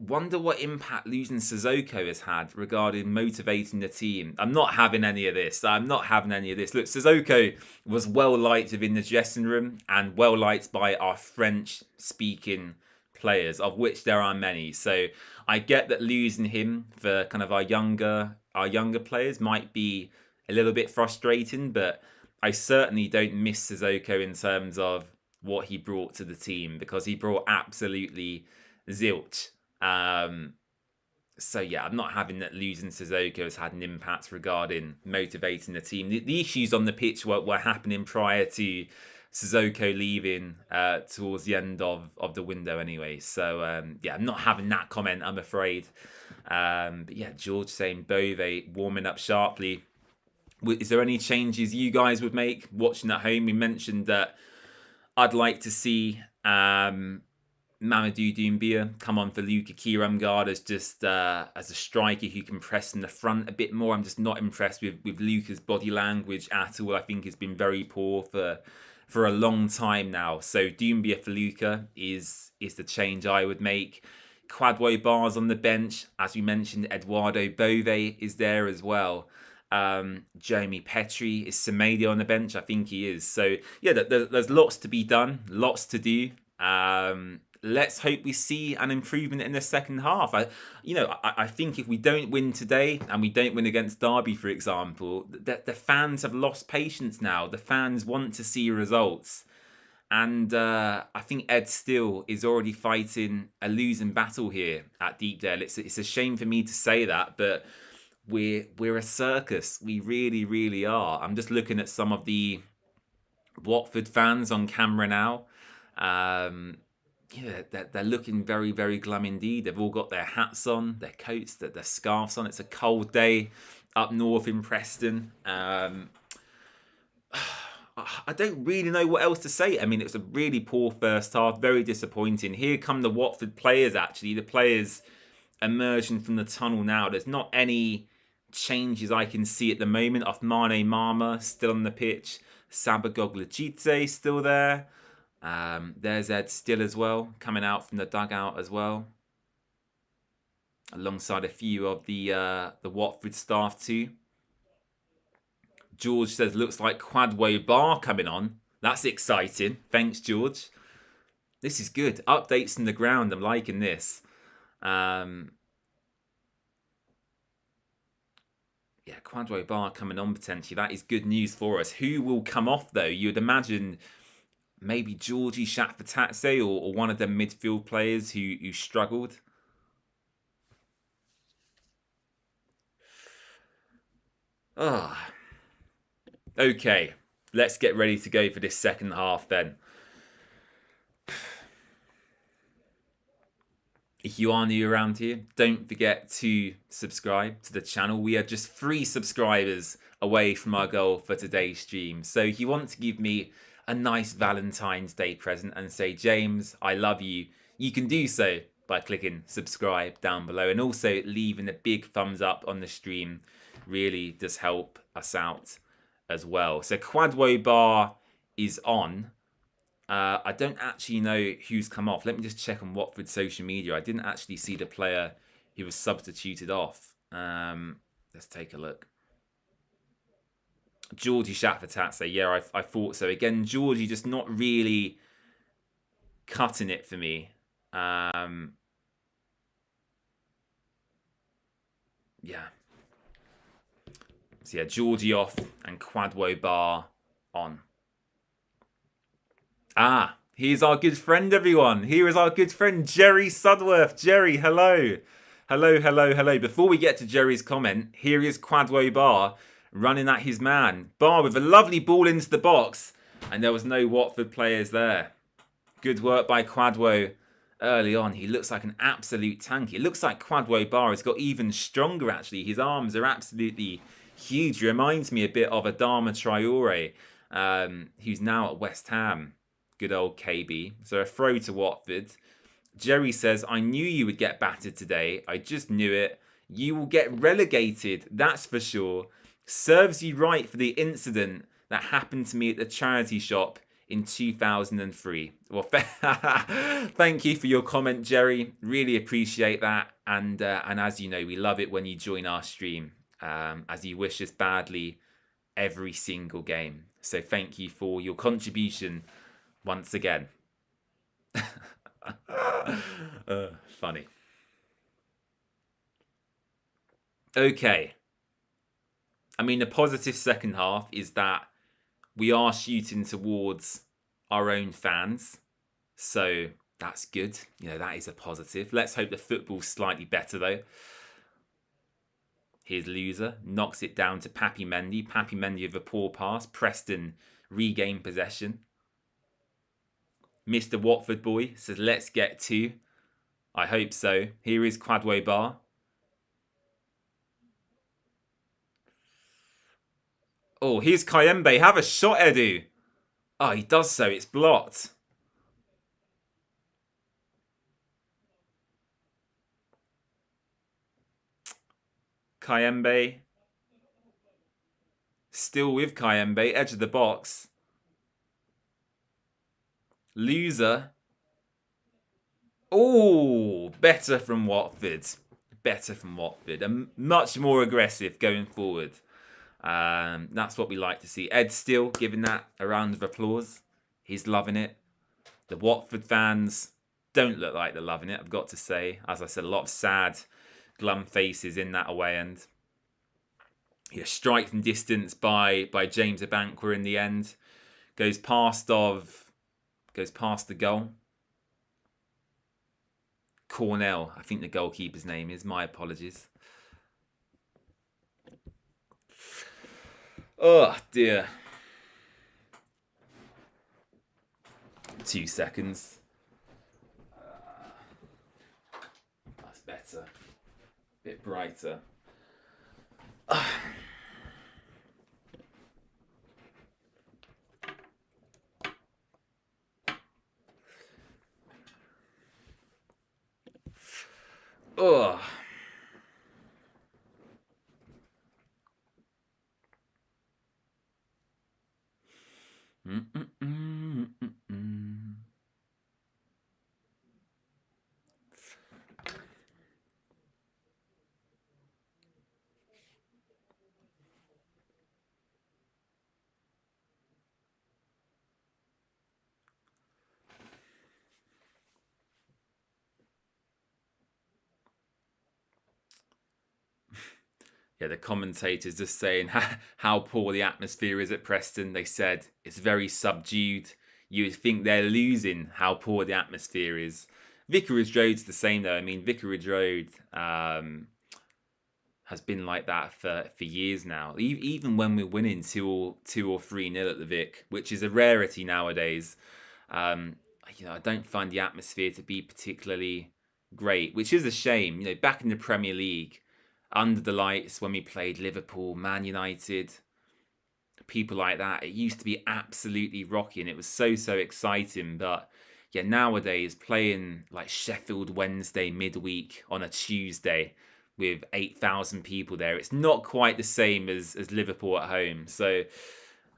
Wonder what impact losing Sissoko has had regarding motivating the team. I'm not having any of this. Look, Sissoko was well liked within the dressing room and well liked by our French-speaking players, of which there are many. So I get that losing him for kind of our younger players might be a little bit frustrating, but I certainly don't miss Sissoko in terms of what he brought to the team, because he brought absolutely zilch. So yeah, I'm not having that losing Sissoko has had an impact regarding motivating the team. The issues on the pitch were happening prior to Sissoko leaving towards the end of the window anyway. So yeah, I'm not having that comment, I'm afraid. But yeah, George saying Bove warming up sharply. Is there any changes you guys would make watching at home? We mentioned that I'd like to see Mamadou Doumbia come on for Luka Kiramgard as just as a striker who can press in the front a bit more. I'm just not impressed with Luka's body language at all. I think it's been very poor for a long time now. So Doumbia for Luka is the change I would make. Kwadwo Bar's on the bench. As we mentioned, Eduardo Bove is there as well. Jeremy Petrie, is Semedo on the bench? I think he is. So yeah, there's lots to be done, lots to do. Let's hope we see an improvement in the second half. I think if we don't win today and we don't win against Derby, for example, the fans have lost patience now. The fans want to see results. And I think Ed Still is already fighting a losing battle here at Deepdale. It's a shame for me to say that, but we're a circus. We really, really are. I'm just looking at some of the Watford fans on camera now. Yeah, they're looking very, very glum indeed. They've all got their hats on, their coats, their scarves on. It's a cold day up north in Preston. I don't really know what else to say. I mean, it was a really poor first half, very disappointing. Here come the Watford players, actually. The players emerging from the tunnel now. There's not any changes I can see at the moment. Othmane Mama still on the pitch. Sabagog Lachidze still there. There's Ed Still as well, coming out from the dugout as well, alongside a few of the Watford staff too. George says, looks like Kwadwo Bar coming on. That's exciting. Thanks, George. This is good. Updates from the ground. I'm liking this. Yeah, Kwadwo Bar coming on potentially. That is good news for us. Who will come off, though? You'd imagine maybe Georgie Shatfatatse or one of the midfield players who struggled. Okay. let's get ready to go for this second half then. If you are new around here, don't forget to subscribe to the channel. We are just 3 subscribers away from our goal for today's stream. So if you want to give me a nice Valentine's Day present and say, James, I love you, you can do so by clicking subscribe down below, and also leaving a big thumbs up on the stream really does help us out as well. So Quadwo Bar is on. I don't actually know who's come off. Let me just check on Watford's social media. I didn't actually see the player who was substituted off. Let's take a look. Georgie Shatfatatse. Yeah, I thought so. Again, Georgie just not really cutting it for me. Yeah. So yeah, Georgie off and Quadwo Bar on. Ah, here's our good friend, everyone. Here is our good friend, Jerry Sudworth. Jerry, hello. Hello, hello, hello. Before we get to Jerry's comment, here is Quadwo Bar running at his man. Bar with a lovely ball into the box, and there was no Watford players there. Good work by Quadwo early on. He looks like an absolute tank. It looks like Quadwo Bar has got even stronger, actually. His arms are absolutely huge. He reminds me a bit of Adama Traore, who's now at West Ham. Good old KB. So a throw to Watford. Jerry says, I knew you would get battered today. I just knew it. You will get relegated, that's for sure. Serves you right for the incident that happened to me at the charity shop in 2003. Well, thank you for your comment, Jerry. Really appreciate that. And as you know, we love it when you join our stream, as you wish us badly every single game. So thank you for your contribution once again. Funny. Okay. I mean, the positive second half is that we are shooting towards our own fans. So that's good. You know, that is a positive. Let's hope the football's slightly better, though. Here's Loser. Knocks it down to Papi Mendy. Papi Mendy with a poor pass. Preston regain possession. Mr. Watford boy says, let's get 2. I hope so. Here is Quadwo Bar. Oh, here's Kayembe. Have a shot, Edu. Oh, he does so. It's blocked. Kayembe. Still with Kayembe. Edge of the box. Loser. Oh, better from Watford. Better from Watford. And much more aggressive going forward. That's what we like to see. Ed still giving that a round of applause. He's loving it. The Watford fans don't look like they're loving it, I've got to say. As I said, a lot of sad, glum faces in that away end. Yeah, strike from distance by James Abankwah in the end. Goes past the goal. Cornell, I think the goalkeeper's name is. My apologies. Oh, dear. 2 seconds. That's better. A bit brighter. Oh. Yeah, the commentators just saying how poor the atmosphere is at Preston. They said it's very subdued. You would think they're losing how poor the atmosphere is. Vicarage Road's the same though. I mean, Vicarage Road has been like that for years now. Even when we're winning 2 or 3-0 at the Vic, which is a rarity nowadays. I don't find the atmosphere to be particularly great, which is a shame. Back in the Premier League, under the lights when we played Liverpool, Man United, people like that, it used to be absolutely rocking. It was so exciting. But yeah, nowadays playing like Sheffield Wednesday midweek on a Tuesday with 8,000 people there, it's not quite the same as Liverpool at home. So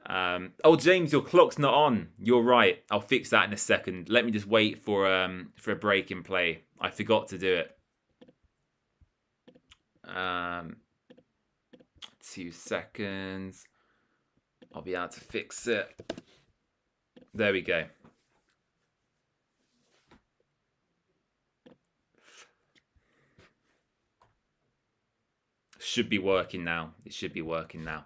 oh, James, your clock's not on. You're right. I'll fix that in a second. Let me just wait for a break in play. I forgot to do it. 2 seconds. I'll be able to fix it. There we go. Should be working now. It should be working now.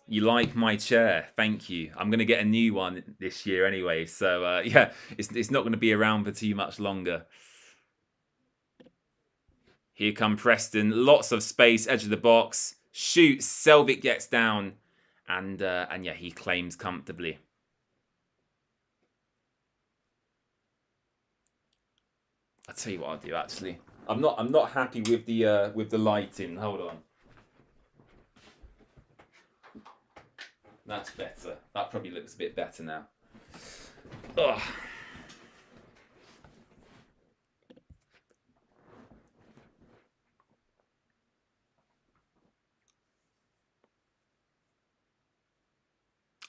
You like my chair? Thank you. I'm going to get a new one this year anyway. So, yeah, it's not going to be around for too much longer. Here come Preston. Lots of space, edge of the box. Shoots. Selvik gets down. And yeah, he claims comfortably. I'll tell you what I'll do, actually. I'm not happy with the lighting. Hold on. That's better. That probably looks a bit better now. Ugh.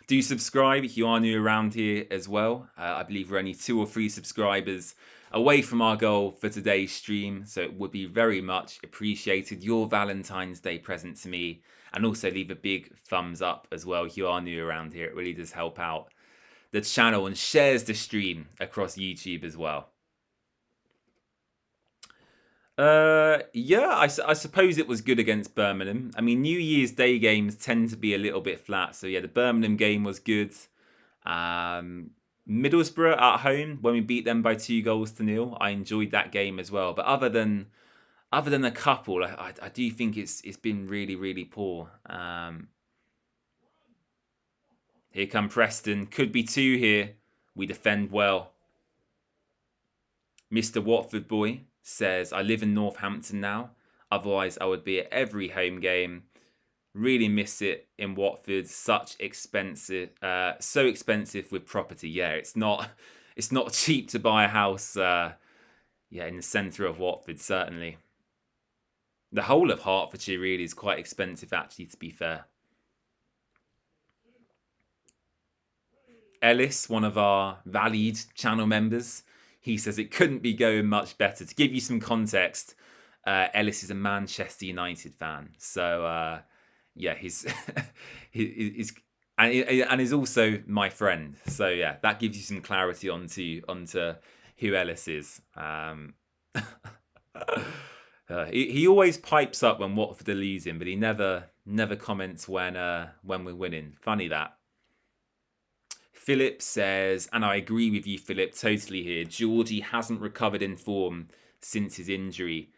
Do subscribe if you are new around here as well. I believe we're only 2 or 3 subscribers away from our goal for today's stream, so it would be very much appreciated. Your Valentine's Day present to me, and also leave a big thumbs up as well if you are new around here. It really does help out the channel and shares the stream across YouTube as well. Yeah, I suppose it was good against Birmingham. I mean, New Year's Day games tend to be a little bit flat. So yeah, the Birmingham game was good. Middlesbrough at home, when we beat them by 2-0, I enjoyed that game as well. But other than a couple, I do think it's been really poor. Here come Preston. Could be 2 here. We defend well. Mr. Watford boy says, I live in Northampton now. Otherwise, I would be at every home game. Really miss it in Watford. So expensive with property. Yeah, it's not cheap to buy a house. Yeah, in the centre of Watford, certainly. The whole of Hertfordshire really is quite expensive, actually, to be fair. Ellis, one of our valued channel members, he says it couldn't be going much better. To give you some context, Ellis is a Manchester United fan. So, yeah, he's and is also my friend. So, yeah, that gives you some clarity onto who Ellis is. He always pipes up when Watford are losing, but he never comments when we're winning. Funny that. Philip says, and I agree with you, Philip, totally here. Georgie hasn't recovered in form since his injury.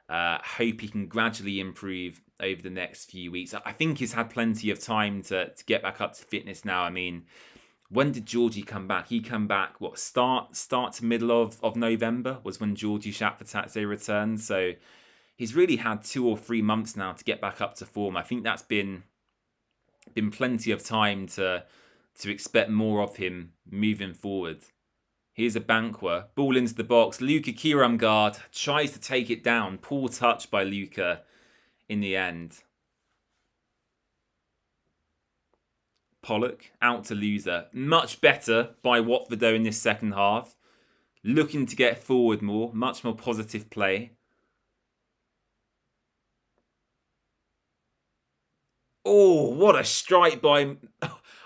Hope he can gradually improve over the next few weeks. I think he's had plenty of time to get back up to fitness now. I mean, when did Georgie come back? He came back, start to middle of November was when Georgie Shapfatadze returned. So he's really had 2 or 3 months now to get back up to form. I think that's been plenty of time to expect more of him moving forward. Here's a Banquer. Ball into the box. Luka Kiramgard tries to take it down. Poor touch by Luka in the end. Pollock out to loser. Much better by Watford though in this second half. Looking to get forward more. Much more positive play. Oh, what a strike by...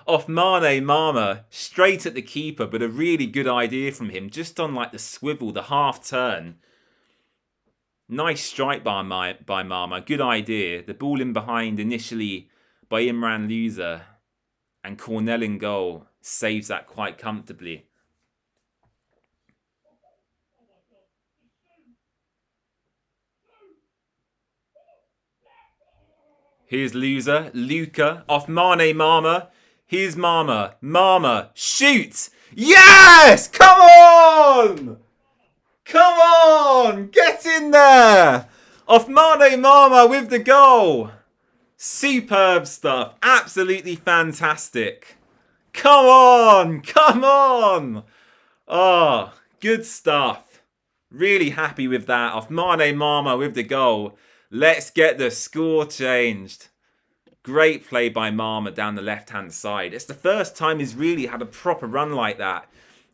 off Mane Mama, straight at the keeper, but a really good idea from him. Just on like the swivel, the half turn. Nice strike by Mama, good idea. The ball in behind initially by Imran Loser. And Cornell in goal saves that quite comfortably. Here's loser. Luca off Mane Mama. Here's Mama. Mama. Shoot. Yes! Come on! Come on! Get in there! Off Mane Mama with the goal. Superb stuff. Absolutely fantastic. Come on! Come on! Oh, good stuff. Really happy with that. Off Mane Mama with the goal. Let's get the score changed. Great play by Mama down the left-hand side. It's the first time he's really had a proper run like that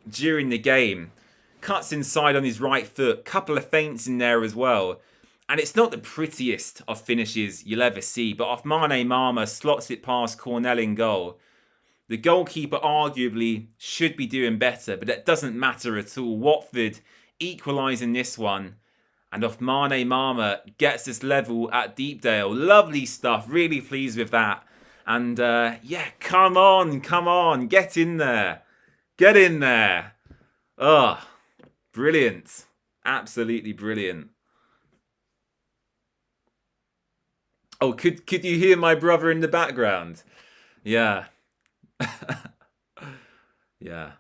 during the game. Cuts inside on his right foot. Couple of feints in there as well. And it's not the prettiest of finishes you'll ever see. But off Mane Mama slots it past Cornell in goal. The goalkeeper arguably should be doing better. But that doesn't matter at all. Watford equalising this one. And off Mane Mama gets this level at Deepdale. Lovely stuff. Really pleased with that. And yeah, come on. Come on. Get in there. Get in there. Oh, brilliant. Absolutely brilliant. Oh, could you hear my brother in the background? Yeah. Yeah.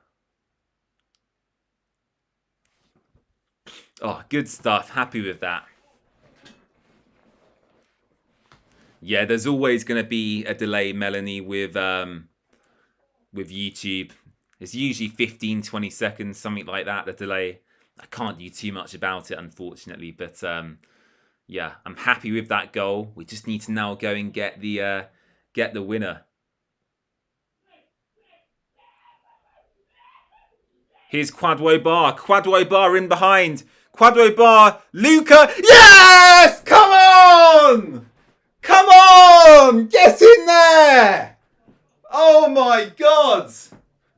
Oh, good stuff. Happy with that. Yeah, there's always going to be a delay, Melanie, with YouTube. It's usually 15, 20 seconds, something like that, the delay. I can't do too much about it, unfortunately. But yeah, I'm happy with that goal. We just need to now go and get the winner. Here's Kwadwo Bar. Kwadwo Bar in behind. Kwadwo Bar. Luca. Yes! Come on! Come on! Get in there! Oh my God!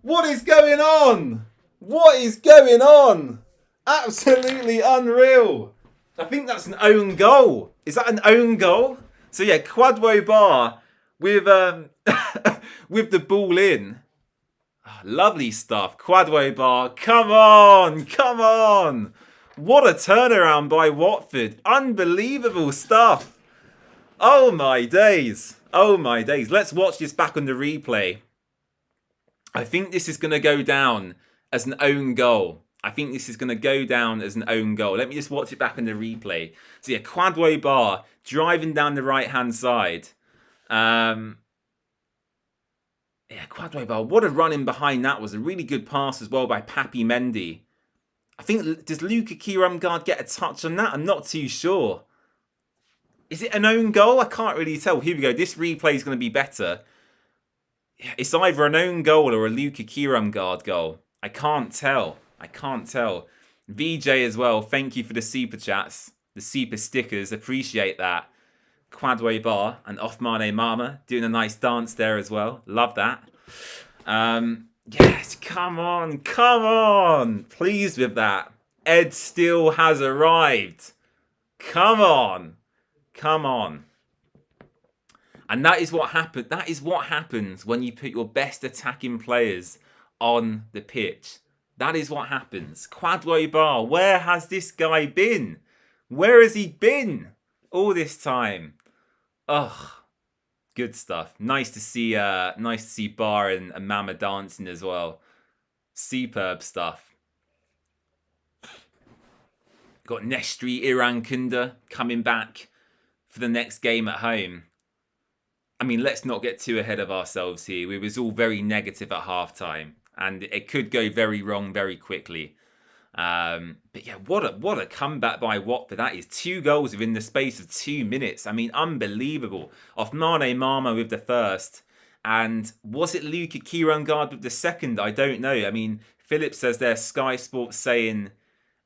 What is going on? What is going on? Absolutely unreal. I think that's an own goal. Is that an own goal? So yeah, Kwadwo Bar with with the ball in. Oh, lovely stuff. Kwadwo Bar. Come on. Come on. What a turnaround by Watford. Unbelievable stuff. Oh my days. Oh my days. Let's watch this back on the replay. I think this is going to go down as an own goal. I think this is going to go down as an own goal. Let me just watch it back on the replay. So yeah, Kwadwo Bar driving down the right-hand side. Yeah, Kwadwo Bar. What a run in behind that was. A really good pass as well by Papi Mendy. I think, does Luca Kiramgard get a touch on that? I'm not too sure. Is it an own goal? I can't really tell. Here we go. This replay is going to be better. It's either an own goal or a Luca Kiramgard goal. I can't tell. I can't tell. VJ as well. Thank you for the super chats. The super stickers. Appreciate that. Kwadwo Bar and off Mane Mama doing a nice dance there as well. Love that. Yes, come on, come on. Pleased with that. Ed still has arrived. Come on. Come on. And that is what happened. That is what happens when you put your best attacking players on the pitch. That is what happens. Kwadwo Bar, where has this guy been? Where has he been all this time? Ugh. Good stuff. Nice to see Bar and Mama dancing as well. Superb stuff. Got Nestri Irankunda coming back for the next game at home. I mean, let's not get too ahead of ourselves here. We was all very negative at halftime, and it could go very wrong very quickly. But yeah, what a comeback by Watford. That is 2 goals within the space of 2 minutes. I mean, unbelievable. Off Mane Mama with the first. And was it Luca Kirangard with the second? I don't know. I mean, Philip says there, Sky Sports saying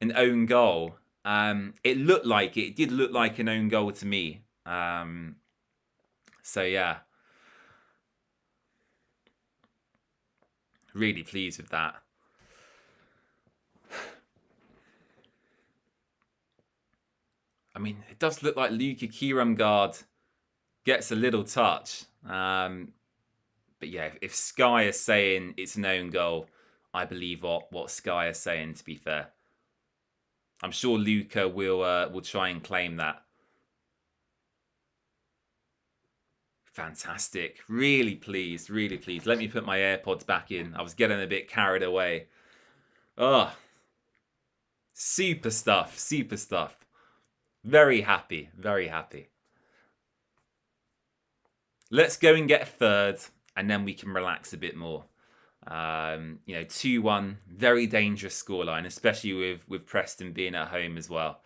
an own goal. It looked like it. It did look like an own goal to me. So yeah. Really pleased with that. I mean, it does look like Luca Kiramgard gets a little touch. But yeah, if Sky is saying it's an own goal, I believe what Sky is saying, to be fair. I'm sure Luca will try and claim that. Fantastic. Really pleased. Really pleased. Let me put my AirPods back in. I was getting a bit carried away. Oh, super stuff. Super stuff. Very happy. Very happy. Let's go and get third, and then we can relax a bit more. 2-1, very dangerous scoreline, especially with Preston being at home as well.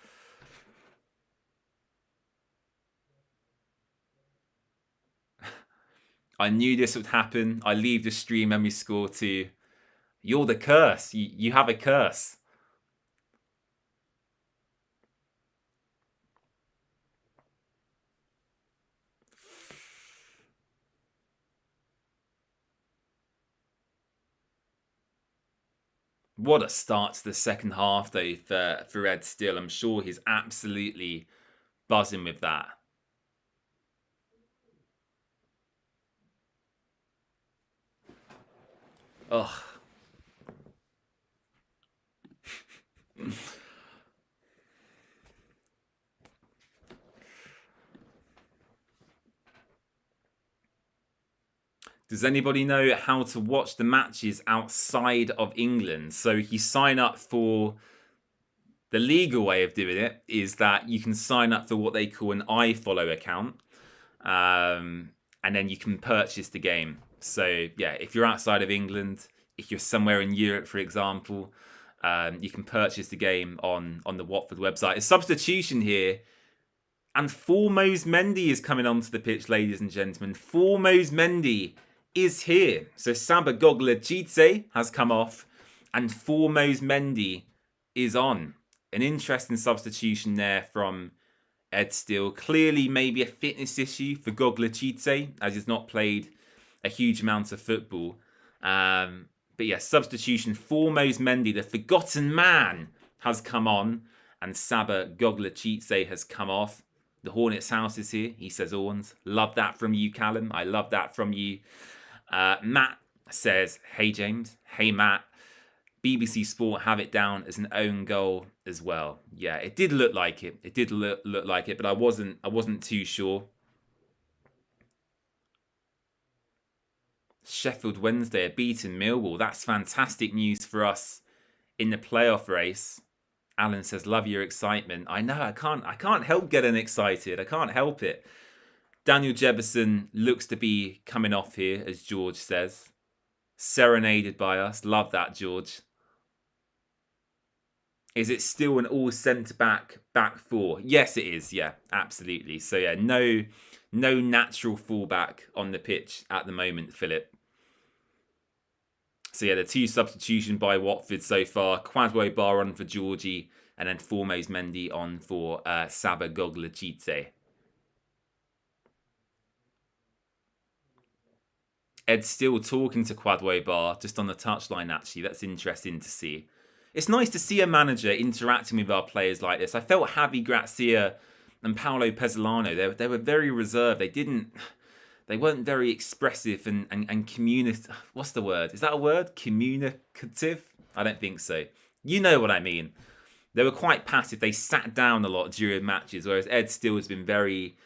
I knew this would happen. I leave the stream and we score 2. You're the curse. You have a curse. What a start to the second half, though, for Ed Still. I'm sure he's absolutely buzzing with that. Ugh. Does anybody know how to watch the matches outside of England? So you sign up for... The legal way of doing it is that you can sign up for what they call an iFollow account. And then you can purchase the game. So, yeah, if you're outside of England, if you're somewhere in Europe, for example, you can purchase the game on the Watford website. A substitution here. And Formose Mendy is coming onto the pitch, ladies and gentlemen. Formose Mendy is here. So Saba Gogla has come off and Formose Mendy is on. An interesting substitution there from Ed Still. Clearly maybe a fitness issue for Gogla as he's not played a huge amount of football. But yeah, substitution. Formose Mendy, the forgotten man, has come on and Saba Gogla has come off. The Hornets house is here, he says Orns. Love that from you, Callum. I love that from you. Matt says, hey, James. Hey, Matt. BBC Sport have it down as an own goal as well. Yeah, it did look like it. It did look like it, but I wasn't too sure. Sheffield Wednesday are beating Millwall. That's fantastic news for us in the playoff race. Alan says, love your excitement. I know, I can't help getting excited. I can't help it. Daniel Jebison looks to be coming off here, as George says. Serenaded by us. Love that, George. Is it still an all centre-back back four? Yes, it is. Yeah, absolutely. So, yeah, no natural fullback on the pitch at the moment, Philip. So, yeah, the 2 substitutions by Watford so far. Kwadwo Bar on for Georgie, and then Formose Mendy on for Saba Gogla. Ed's still talking to Kwadwo Bar just on the touchline, actually. That's interesting to see. It's nice to see a manager interacting with our players like this. I felt Javi Gracia and Paolo Pezzolano, they were very reserved. They weren't very expressive and communicative. What's the word? Is that a word? Communicative? I don't think so. You know what I mean. They were quite passive. They sat down a lot during matches, whereas Ed still has been very,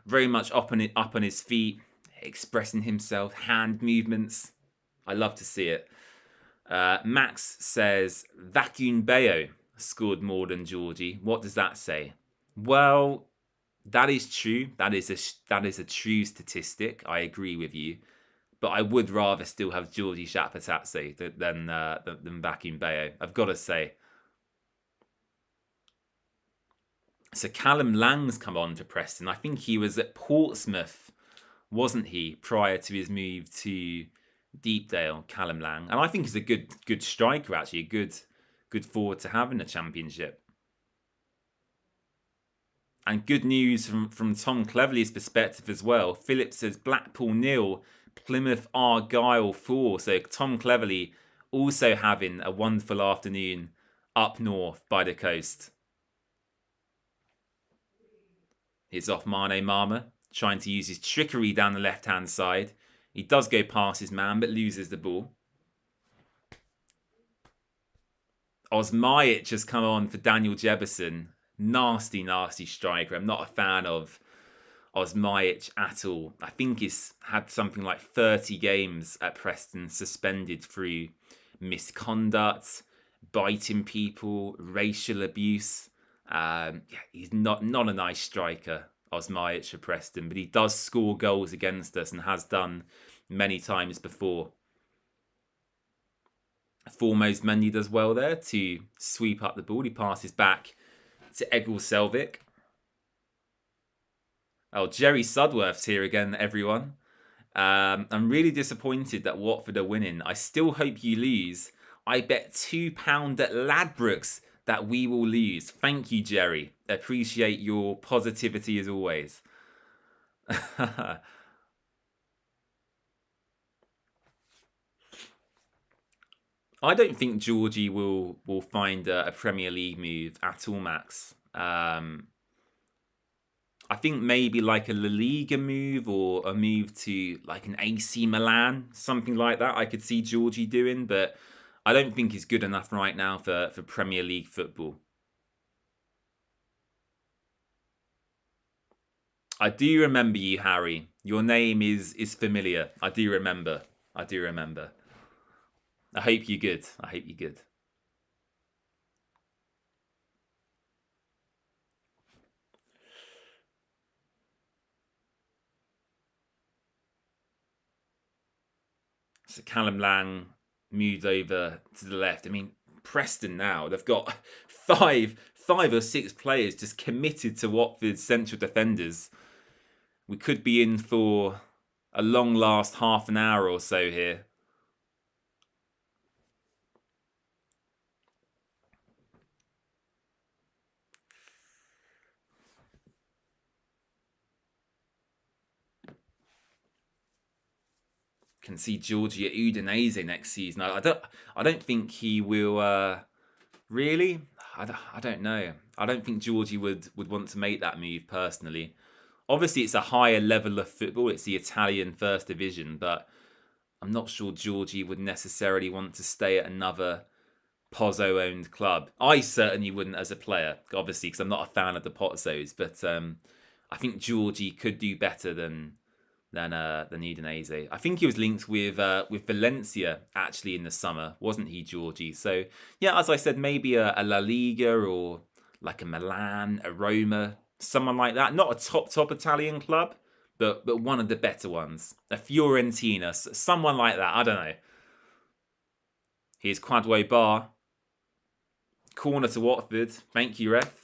very much up on his feet, expressing himself, hand movements. I love to see it. Max says, Vacuum Bayo scored more than Georgie. What does that say? Well, that is true. That is a true statistic. I agree with you. But I would rather still have Georgie Shakpatatse than Vacuum Bayo. I've got to say. So Callum Lang's come on to Preston. I think he was at Portsmouth, wasn't he, prior to his move to Deepdale, Callum Lang. And I think he's a good striker, actually. A good forward to have in the Championship. And good news from Tom Cleverley's perspective as well. Philip says Blackpool 0, Plymouth Argyle 4. So Tom Cleverley also having a wonderful afternoon up north by the coast. It's off Mane Mama, trying to use his trickery down the left-hand side. He does go past his man, but loses the ball. Osmajic has come on for Daniel Jebison. Nasty striker. I'm not a fan of Osmajic at all. I think he's had something like 30 games at Preston suspended through misconduct, biting people, racial abuse. He's not a nice striker, Osmajic for Preston, but he does score goals against us and has done many times before. Foremost Mendy does well there to sweep up the ball. He passes back to Egil Selvik. Oh, Jerry Sudworth's here again, everyone. I'm really disappointed that Watford are winning. I still hope you lose. I bet £2 at Ladbrokes that we will lose. Thank you, Jerry. Appreciate your positivity as always. I don't think Georgie will find a Premier League move at all, Max. I think maybe like a La Liga move or a move to like an AC Milan, something like that. I could see Georgie doing, but I don't think he's good enough right now for Premier League football. I do remember you, Harry. Your name is familiar. I do remember. I hope you're good. So Callum Lang moved over to the left. I mean, Preston now, they've got five or six players just committed to Watford's central defenders. We could be in for a long last half an hour or so here. Can see Georgie at Udinese next season. I don't think he will. Really, I don't know. I don't think Georgie would want to make that move personally. Obviously, it's a higher level of football. It's the Italian First Division, but I'm not sure Georgie would necessarily want to stay at another Pozzo-owned club. I certainly wouldn't as a player, obviously, because I'm not a fan of the Pozzos. But I think Georgie could do better than Udinese. I think he was linked with Valencia actually in the summer, wasn't he, Georgie? So yeah, as I said, maybe a La Liga or like a Milan, a Roma, someone like that. Not a top Italian club, but one of the better ones. A Fiorentina, someone like that. I don't know. Here's Quadwo Bar. Corner to Watford. Thank you, ref.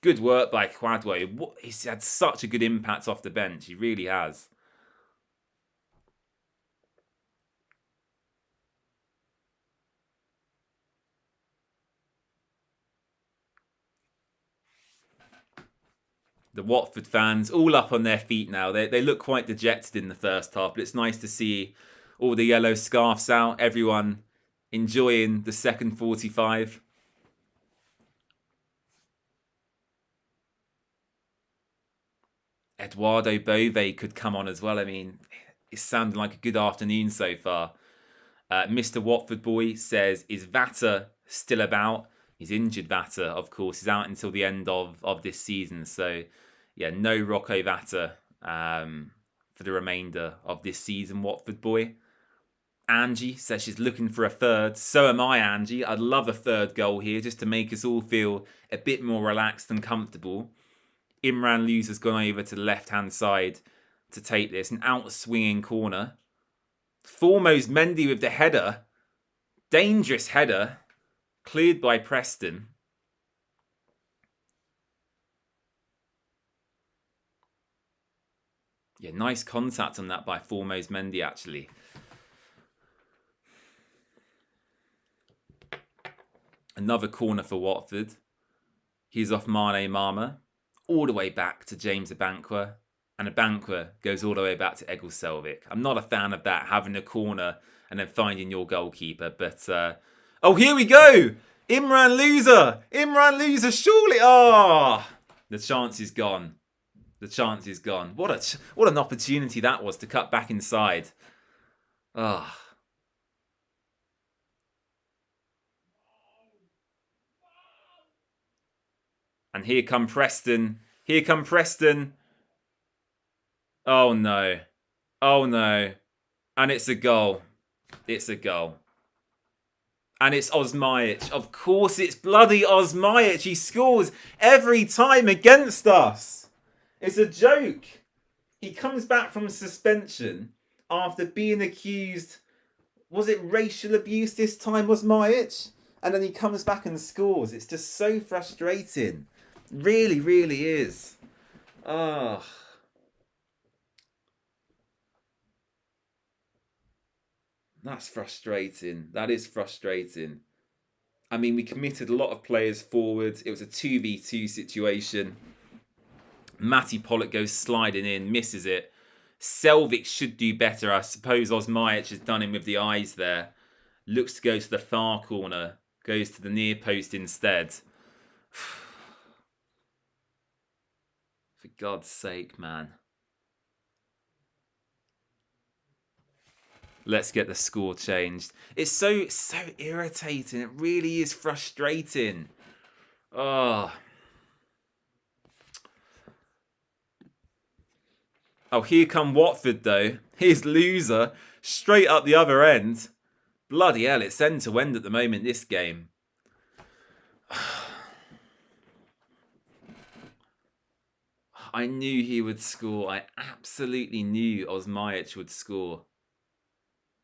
Good work by Quadwo. He's had such a good impact off the bench. He really has. The Watford fans all up on their feet now. They look quite dejected in the first half, but it's nice to see all the yellow scarves out. Everyone enjoying the second 45. Eduardo Bove could come on as well. I mean, it's sounding like a good afternoon so far. Mr. Watford Boy says, is Vata still about? He's injured, Vata, of course. He's out until the end of this season. So, yeah, no Rocco Vata for the remainder of this season, Watford Boy. Angie says she's looking for a third. So am I, Angie. I'd love a third goal here just to make us all feel a bit more relaxed and comfortable. Imran Luz has gone over to the left-hand side to take this. An out-swinging corner. Foremost Mendy with the header. Dangerous header. Cleared by Preston. Yeah, nice contact on that by Foremost Mendy, actually. Another corner for Watford. He's off Mane Mama. All the way back to James Abankwah. And Abankwah goes all the way back to Egil Selvik. I'm not a fan of that, having a corner and then finding your goalkeeper. But, oh, here we go! Imran Loser, surely! Ah! Oh, the chance is gone. What an opportunity that was to cut back inside. Ah. Oh. And here come Preston. Here come Preston. Oh no. Oh no. And it's a goal. It's a goal. And it's Osmajic. Of course it's bloody Osmajic. He scores every time against us. It's a joke. He comes back from suspension after being accused, was it racial abuse this time, Osmajic? And then he comes back and scores. It's just so frustrating. Really, really is. Oh. That's frustrating. That is frustrating. I mean, we committed a lot of players forward. It was a 2v2 situation. Matty Pollock goes sliding in, misses it. Selvik should do better. I suppose Osmajic has done him with the eyes there. Looks to go to the far corner. Goes to the near post instead. For God's sake, man. Let's get the score changed. It's so irritating. It really is frustrating. Oh. Oh, here come Watford, though. Here's Loser. Straight up the other end. Bloody hell, it's end to end at the moment, this game. I knew he would score. I absolutely knew Osmajic would score.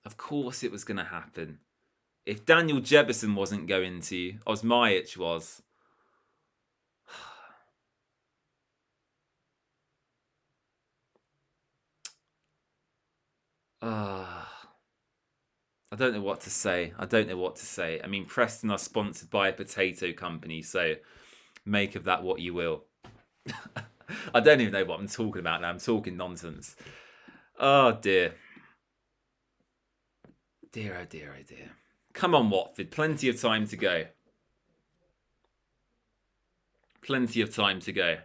Of course it was going to happen. If Daniel Jebison wasn't going to, Osmajic was. I don't know what to say. I don't know what to say. I mean, Preston are sponsored by a potato company, so make of that what you will. I don't even know what I'm talking about now. I'm talking nonsense. Oh, dear. Dear, oh dear, oh dear. Come on, Watford. Plenty of time to go. Plenty of time to go.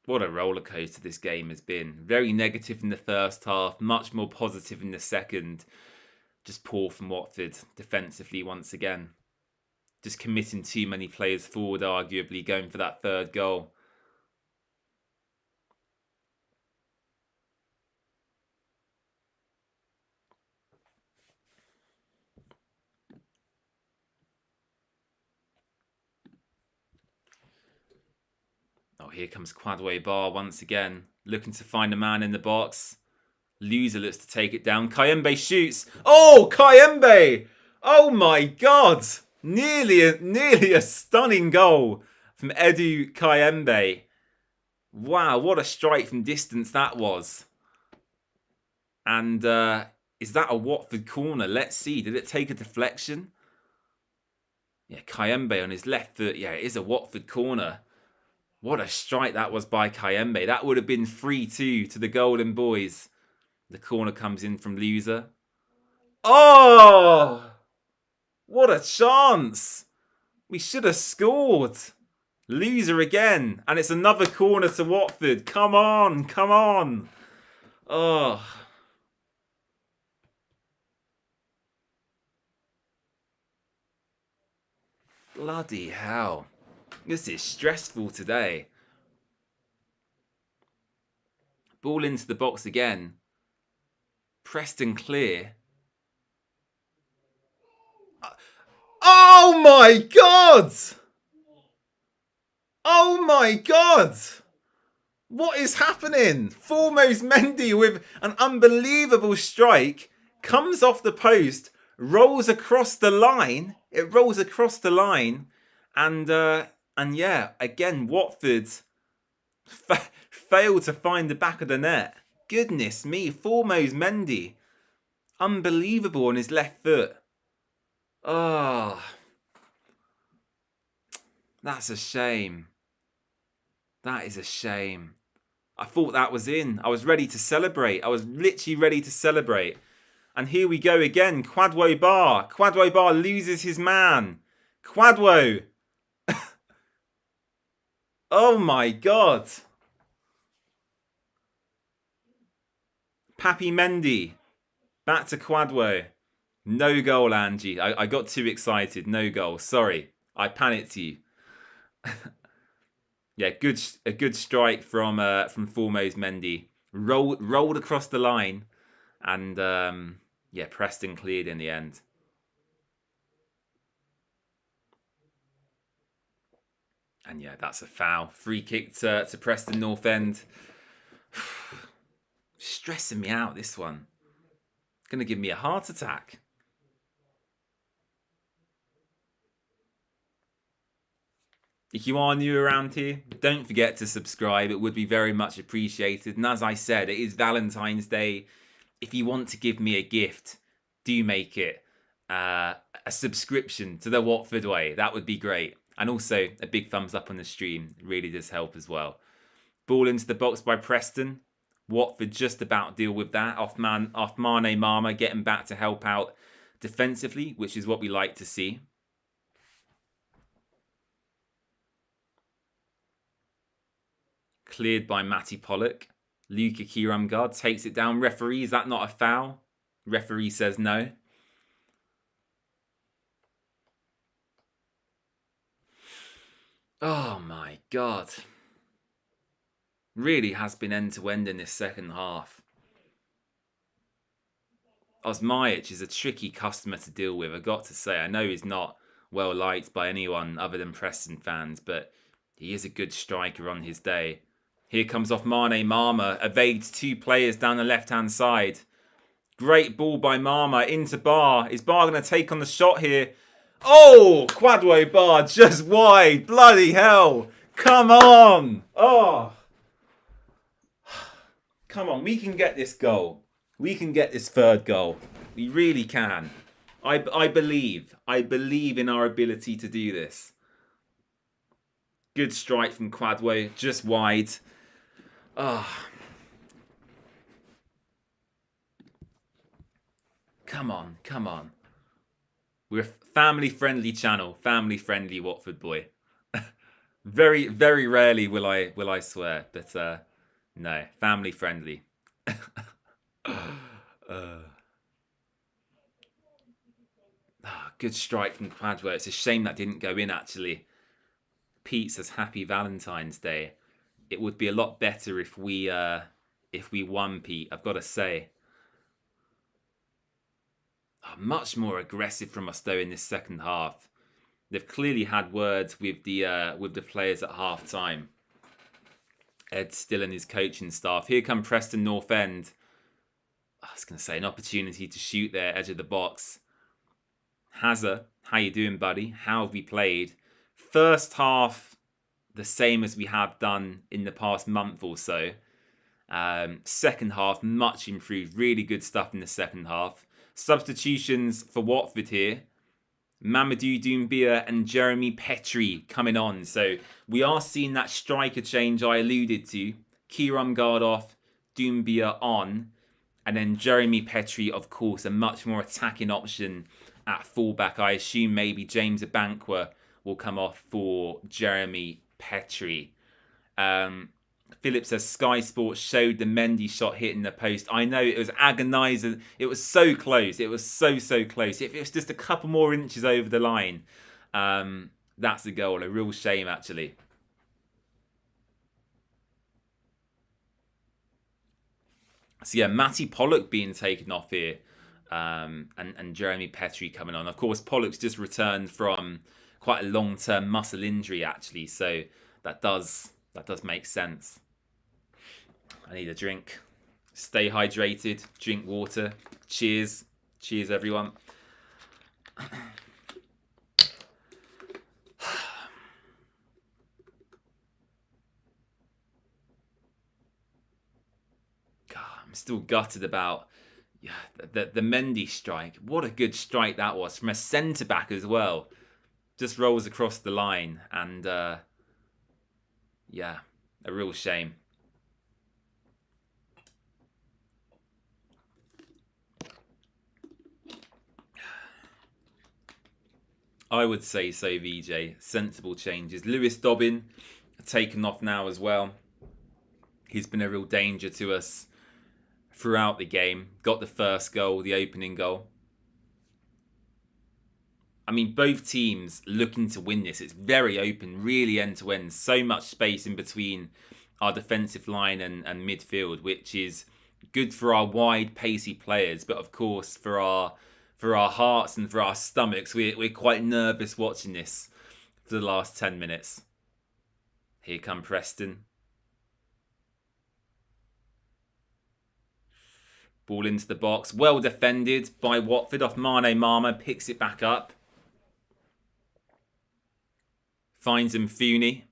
What a roller coaster this game has been. Very negative in the first half, much more positive in the second. Just poor from Watford defensively once again. Just committing too many players forward, arguably, going for that third goal. Oh, here comes Quadway Bar once again, looking to find a man in the box. Loser looks to take it down. Kayembe shoots. Oh, Kayembe! Oh my God! Nearly a stunning goal from Edu Kayembe. Wow, what a strike from distance that was. And is that a Watford corner? Let's see. Did it take a deflection? Yeah, Kayembe on his left foot. Yeah, it is a Watford corner. What a strike that was by Kayembe. That would have been 3-2 to the Golden Boys. The corner comes in from Loser. Oh! What a chance! We should have scored. Loser again. And it's another corner to Watford. Come on, come on. Oh. Bloody hell. This is stressful today. Ball into the box again. Preston clear. Oh my God! Oh my God! What is happening? Foremost Mendy with an unbelievable strike. Comes off the post. Rolls across the line. It rolls across the line. And yeah, again, Watford failed to find the back of the net. Goodness me, Foremost Mendy. Unbelievable on his left foot. Oh, that's a shame. That is a shame. I thought that was in. I was ready to celebrate. I was literally ready to celebrate. And here we go again. Kwadwo Bar. Kwadwo Bar loses his man. Kwadwo. Oh my God. Pappy Mendy. Back to Kwadwo. No goal, Angie. I got too excited. No goal. Sorry. I panicked you. Yeah, a good strike from foremost Mendy. Rolled across the line, and yeah, Preston cleared in the end. And yeah, that's a foul. Free kick to Preston North End. Stressing me out, this one. Gonna give me a heart attack. If you are new around here, don't forget to subscribe. It would be very much appreciated. And as I said, it is Valentine's Day. If you want to give me a gift, do make it a subscription to the Watford Way. That would be great. And also a big thumbs up on the stream. It really does help as well. Ball into the box by Preston. Watford just about deal with that. Off Mane Mama getting back to help out defensively, which is what we like to see. Cleared by Matty Pollock. Luka Kiramgard takes it down. Referee, is that not a foul? Referee says no. Oh my God. Really has been end to end in this second half. Osmajic is a tricky customer to deal with, I've got to say. I know he's not well liked by anyone other than Preston fans, but he is a good striker on his day. Here comes off Mane Mama, evades two players down the left-hand side. Great ball by Mama into Bar. Is Bar going to take on the shot here? Oh, Kwadwo Bar just wide. Bloody hell. Come on. Oh. Come on, we can get this goal. We can get this third goal. We really can. I believe. I believe in our ability to do this. Good strike from Kwadwo, just wide. Oh. Come on, come on. We're a family-friendly channel. Family-friendly Watford boy. Very, very rarely will I swear, but no, family-friendly. Good strike from Kwadwo. It's a shame that didn't go in, actually. Pete says happy Valentine's Day. It would be a lot better if we won, Pete, I've got to say. Much more aggressive from us though in this second half. They've clearly had words with the players at half time. Ed still and his coaching staff. Here come Preston North End. I was going to say an opportunity to shoot there, edge of the box. Hazza, how you doing, buddy? How have we played? First half, the same as we have done in the past month or so. Second half, much improved. Really good stuff in the second half. Substitutions for Watford here. Mamadou Doumbia and Jeremy Petrie coming on. So we are seeing that striker change I alluded to. Kiramgard off, Doumbia on. And then Jeremy Petrie, of course, a much more attacking option at fullback. I assume maybe James Abankwa will come off for Jeremy Petrie. Philip says Sky Sports showed the Mendy shot hitting the post. I know, it was agonising. It was so close. It was so close. If it was just a couple more inches over the line, that's the goal. A real shame, actually. So yeah, Matty Pollock being taken off here, and Jeremy Petrie coming on. Of course, Pollock's just returned from quite a long-term muscle injury, actually. So that does make sense. I need a drink. Stay hydrated. Drink water. Cheers. Cheers, everyone. God, I'm still gutted about the Mendy strike. What a good strike that was from a centre-back as well. Just rolls across the line and yeah, a real shame. I would say so, VJ. Sensible changes. Lewis Dobbin taken off now as well. He's been a real danger to us throughout the game. Got the first goal, the opening goal. I mean, both teams looking to win this. It's very open, really end-to-end. So much space in between our defensive line and midfield, which is good for our wide, pacey players. But of course, for our hearts and for our stomachs, we're quite nervous watching this for the last 10 minutes. Here come Preston. Ball into the box. Well defended by Watford off Mane Mama. Picks it back up. Finds Mfuni.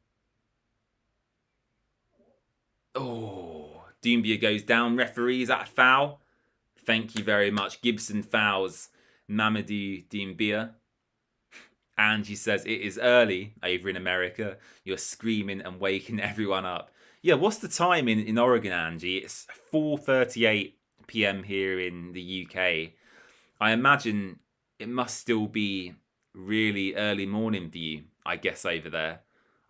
Oh, Doumbia goes down. Referee, is that a foul? Thank you very much. Gibson fouls Mamadou Doumbia. Angie says, it is early over in America. You're screaming and waking everyone up. Yeah, what's the time in Oregon, Angie? It's 4:38 p.m. here in the UK. I imagine it must still be really early morning for you, I guess, over there.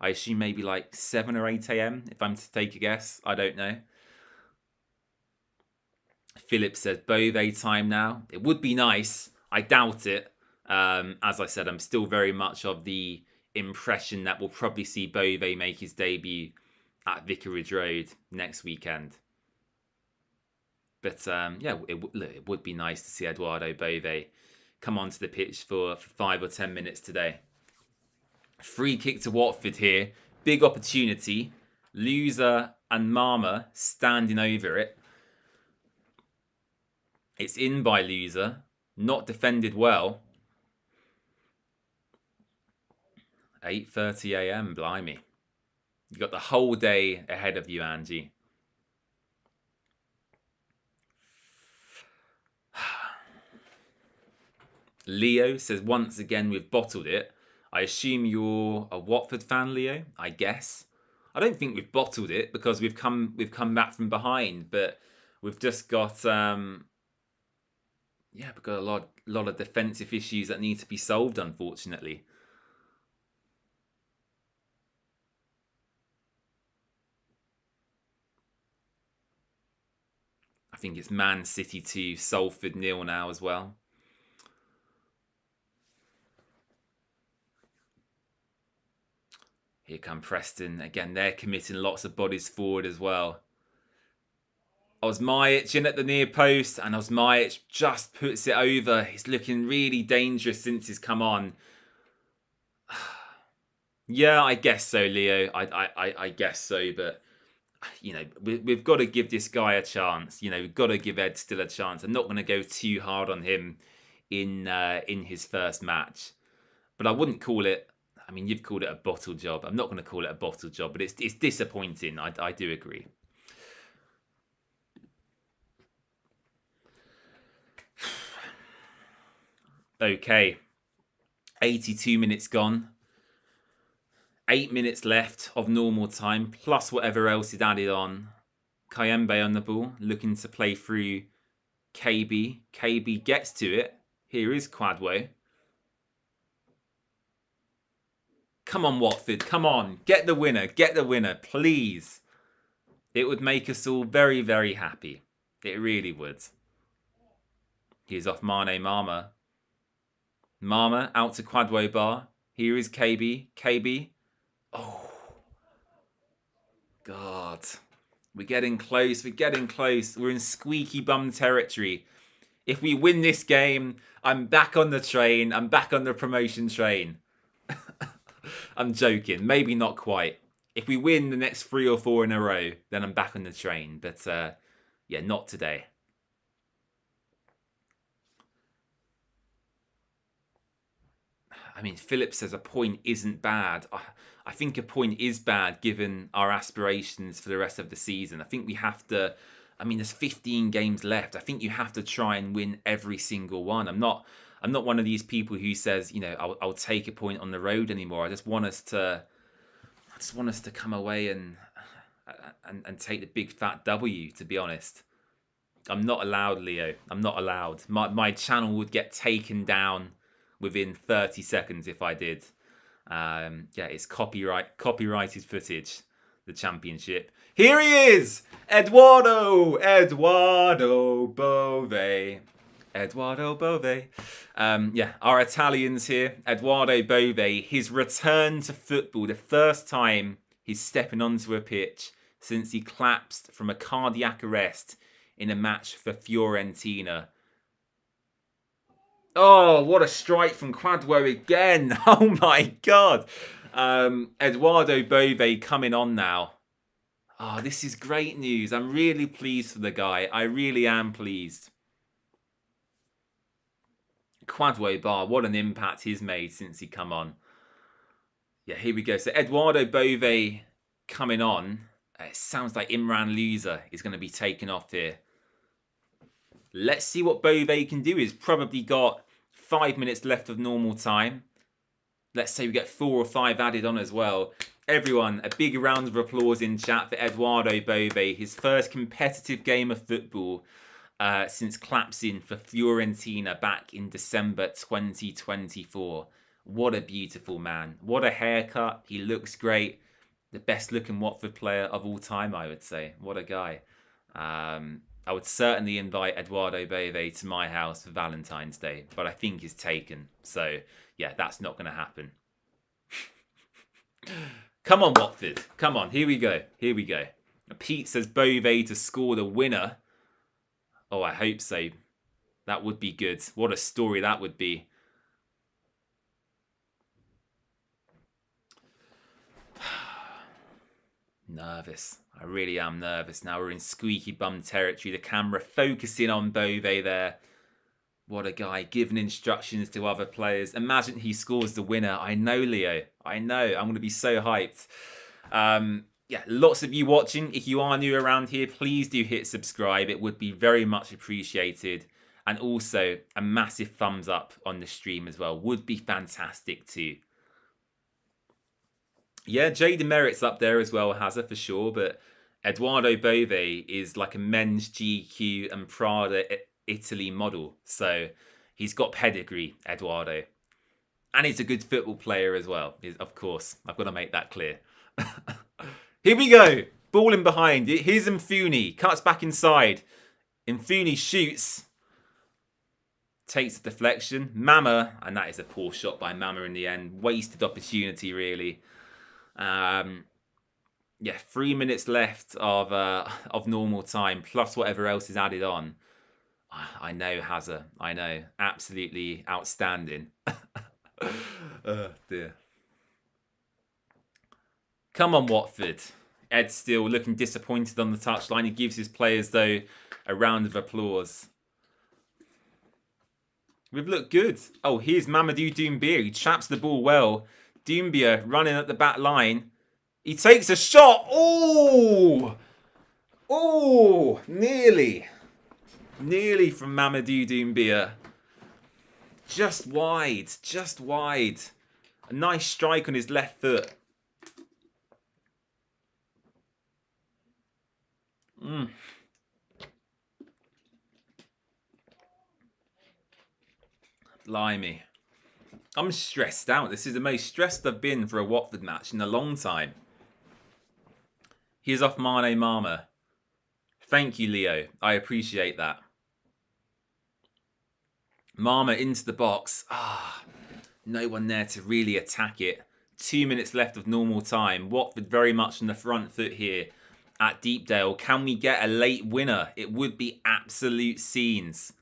I assume maybe like 7 or 8 a.m. if I'm to take a guess. I don't know. Philip says Bove time now. It would be nice. I doubt it. As I said, I'm still very much of the impression that we'll probably see Bove make his debut at Vicarage Road next weekend. But yeah, it would be nice to see Eduardo Bove come onto the pitch for 5 or 10 minutes today. Free kick to Watford here. Big opportunity. Loser and Mama standing over it. It's in by Loser. Not defended well. 8:30 a.m. Blimey. You've got the whole day ahead of you, Angie. Leo says, once again, we've bottled it. I assume you're a Watford fan, Leo, I guess. I don't think we've bottled it because we've come back from behind, but we've just got we've got a lot of defensive issues that need to be solved, unfortunately. I think it's Man City 2, Salford 0 now as well. Here come Preston. Again, they're committing lots of bodies forward as well. Osmajic in at the near post, and Osmajic just puts it over. He's looking really dangerous since he's come on. Yeah, I guess so, Leo. I guess so, but you know, we've got to give this guy a chance. You know, we've got to give Ed still a chance. I'm not going to go too hard on him in his first match, but I wouldn't call it. I mean, you've called it a bottle job. I'm not going to call it a bottle job, but it's disappointing. I do agree. Okay, 82 minutes gone. 8 minutes left of normal time, plus whatever else is added on. Kayembe on the ball, looking to play through KB. KB gets to it. Here is Quadwo. Come on, Watford. Come on. Get the winner. Get the winner, please. It would make us all very, very happy. It really would. Here's off Mane Mama. Mama out to Quadwo Bar. Here is KB. KB. Oh. God. We're getting close. We're getting close. We're in squeaky bum territory. If we win this game, I'm back on the train. I'm back on the promotion train. I'm joking. Maybe not quite. If we win the next 3 or 4 in a row, then I'm back on the train. But yeah, not today. I mean, Philip says a point isn't bad. I think a point is bad given our aspirations for the rest of the season. I think we have to... I mean, there's 15 games left. I think you have to try and win every single one. I'm not one of these people who says, you know, I'll take a point on the road anymore. I just want us to come away and take the big fat W, to be honest. I'm not allowed, Leo. I'm not allowed. My channel would get taken down within 30 seconds if I did. Yeah, it's copyrighted footage, the championship. Here he is! Eduardo Bove. Eduardo Bove. Yeah, our Italians here. Eduardo Bove, his return to football, the first time he's stepping onto a pitch since he collapsed from a cardiac arrest in a match for Fiorentina. Oh, what a strike from Quadwo again. Oh my God. Eduardo Bove coming on now. Oh, this is great news. I'm really pleased for the guy. I really am pleased. Quadwo Bar, what an impact he's made since he come on. Yeah, here we go. So Eduardo Bove coming on. It sounds like Imran Loser is going to be taken off here. Let's see what Bove can do. He's probably got 5 minutes left of normal time. Let's say we get 4 or 5 added on as well. Everyone, a big round of applause in chat for Eduardo Bove. His first competitive game of football since collapsing for Fiorentina back in December 2024. What a beautiful man. What a haircut. He looks great. The best looking Watford player of all time, I would say. What a guy. I would certainly invite Eduardo Bove to my house for Valentine's Day, but I think he's taken. So, yeah, that's not going to happen. Come on, Watford. Come on. Here we go. Here we go. Pete says Bove to score the winner. Oh, I hope so. That would be good. What a story that would be. Nervous. I really am nervous. Now we're in squeaky bum territory. The camera focusing on Bove there. What a guy, giving instructions to other players. Imagine he scores the winner. I know, Leo. I know. I'm going to be so hyped. Yeah, lots of you watching. If you are new around here, please do hit subscribe. It would be very much appreciated. And also, a massive thumbs up on the stream as well. Would be fantastic too. Yeah, Jay Demerit's up there as well, Hazza, for sure. But Eduardo Bove is like a men's GQ and Prada Italy model. So he's got pedigree, Eduardo. And he's a good football player as well, of course. I've got to make that clear. Here we go. Ball in behind. Here's Mfuni. Cuts back inside. Mfuni shoots. Takes a deflection. Mama. And that is a poor shot by Mama in the end. Wasted opportunity, really. Yeah, 3 minutes left of normal time, plus whatever else is added on. I know, Hazza. I know. Absolutely outstanding. Oh, dear. Come on, Watford. Ed still looking disappointed on the touchline. He gives his players, though, a round of applause. We've looked good. Oh, here's Mamadou Doumbia. He traps the ball well. Doumbia running at the back line. He takes a shot. Oh! Oh! Nearly. Nearly from Mamadou Doumbia. Just wide. Just wide. A nice strike on his left foot. Blimey. I'm stressed out. This is the most stressed I've been for a Watford match in a long time. Here's off Mane Mama. Thank you, Leo. I appreciate that. Mama into the box. No one there to really attack it. 2 minutes left of normal time. Watford very much on the front foot here at Deepdale. Can we get a late winner? It would be absolute scenes.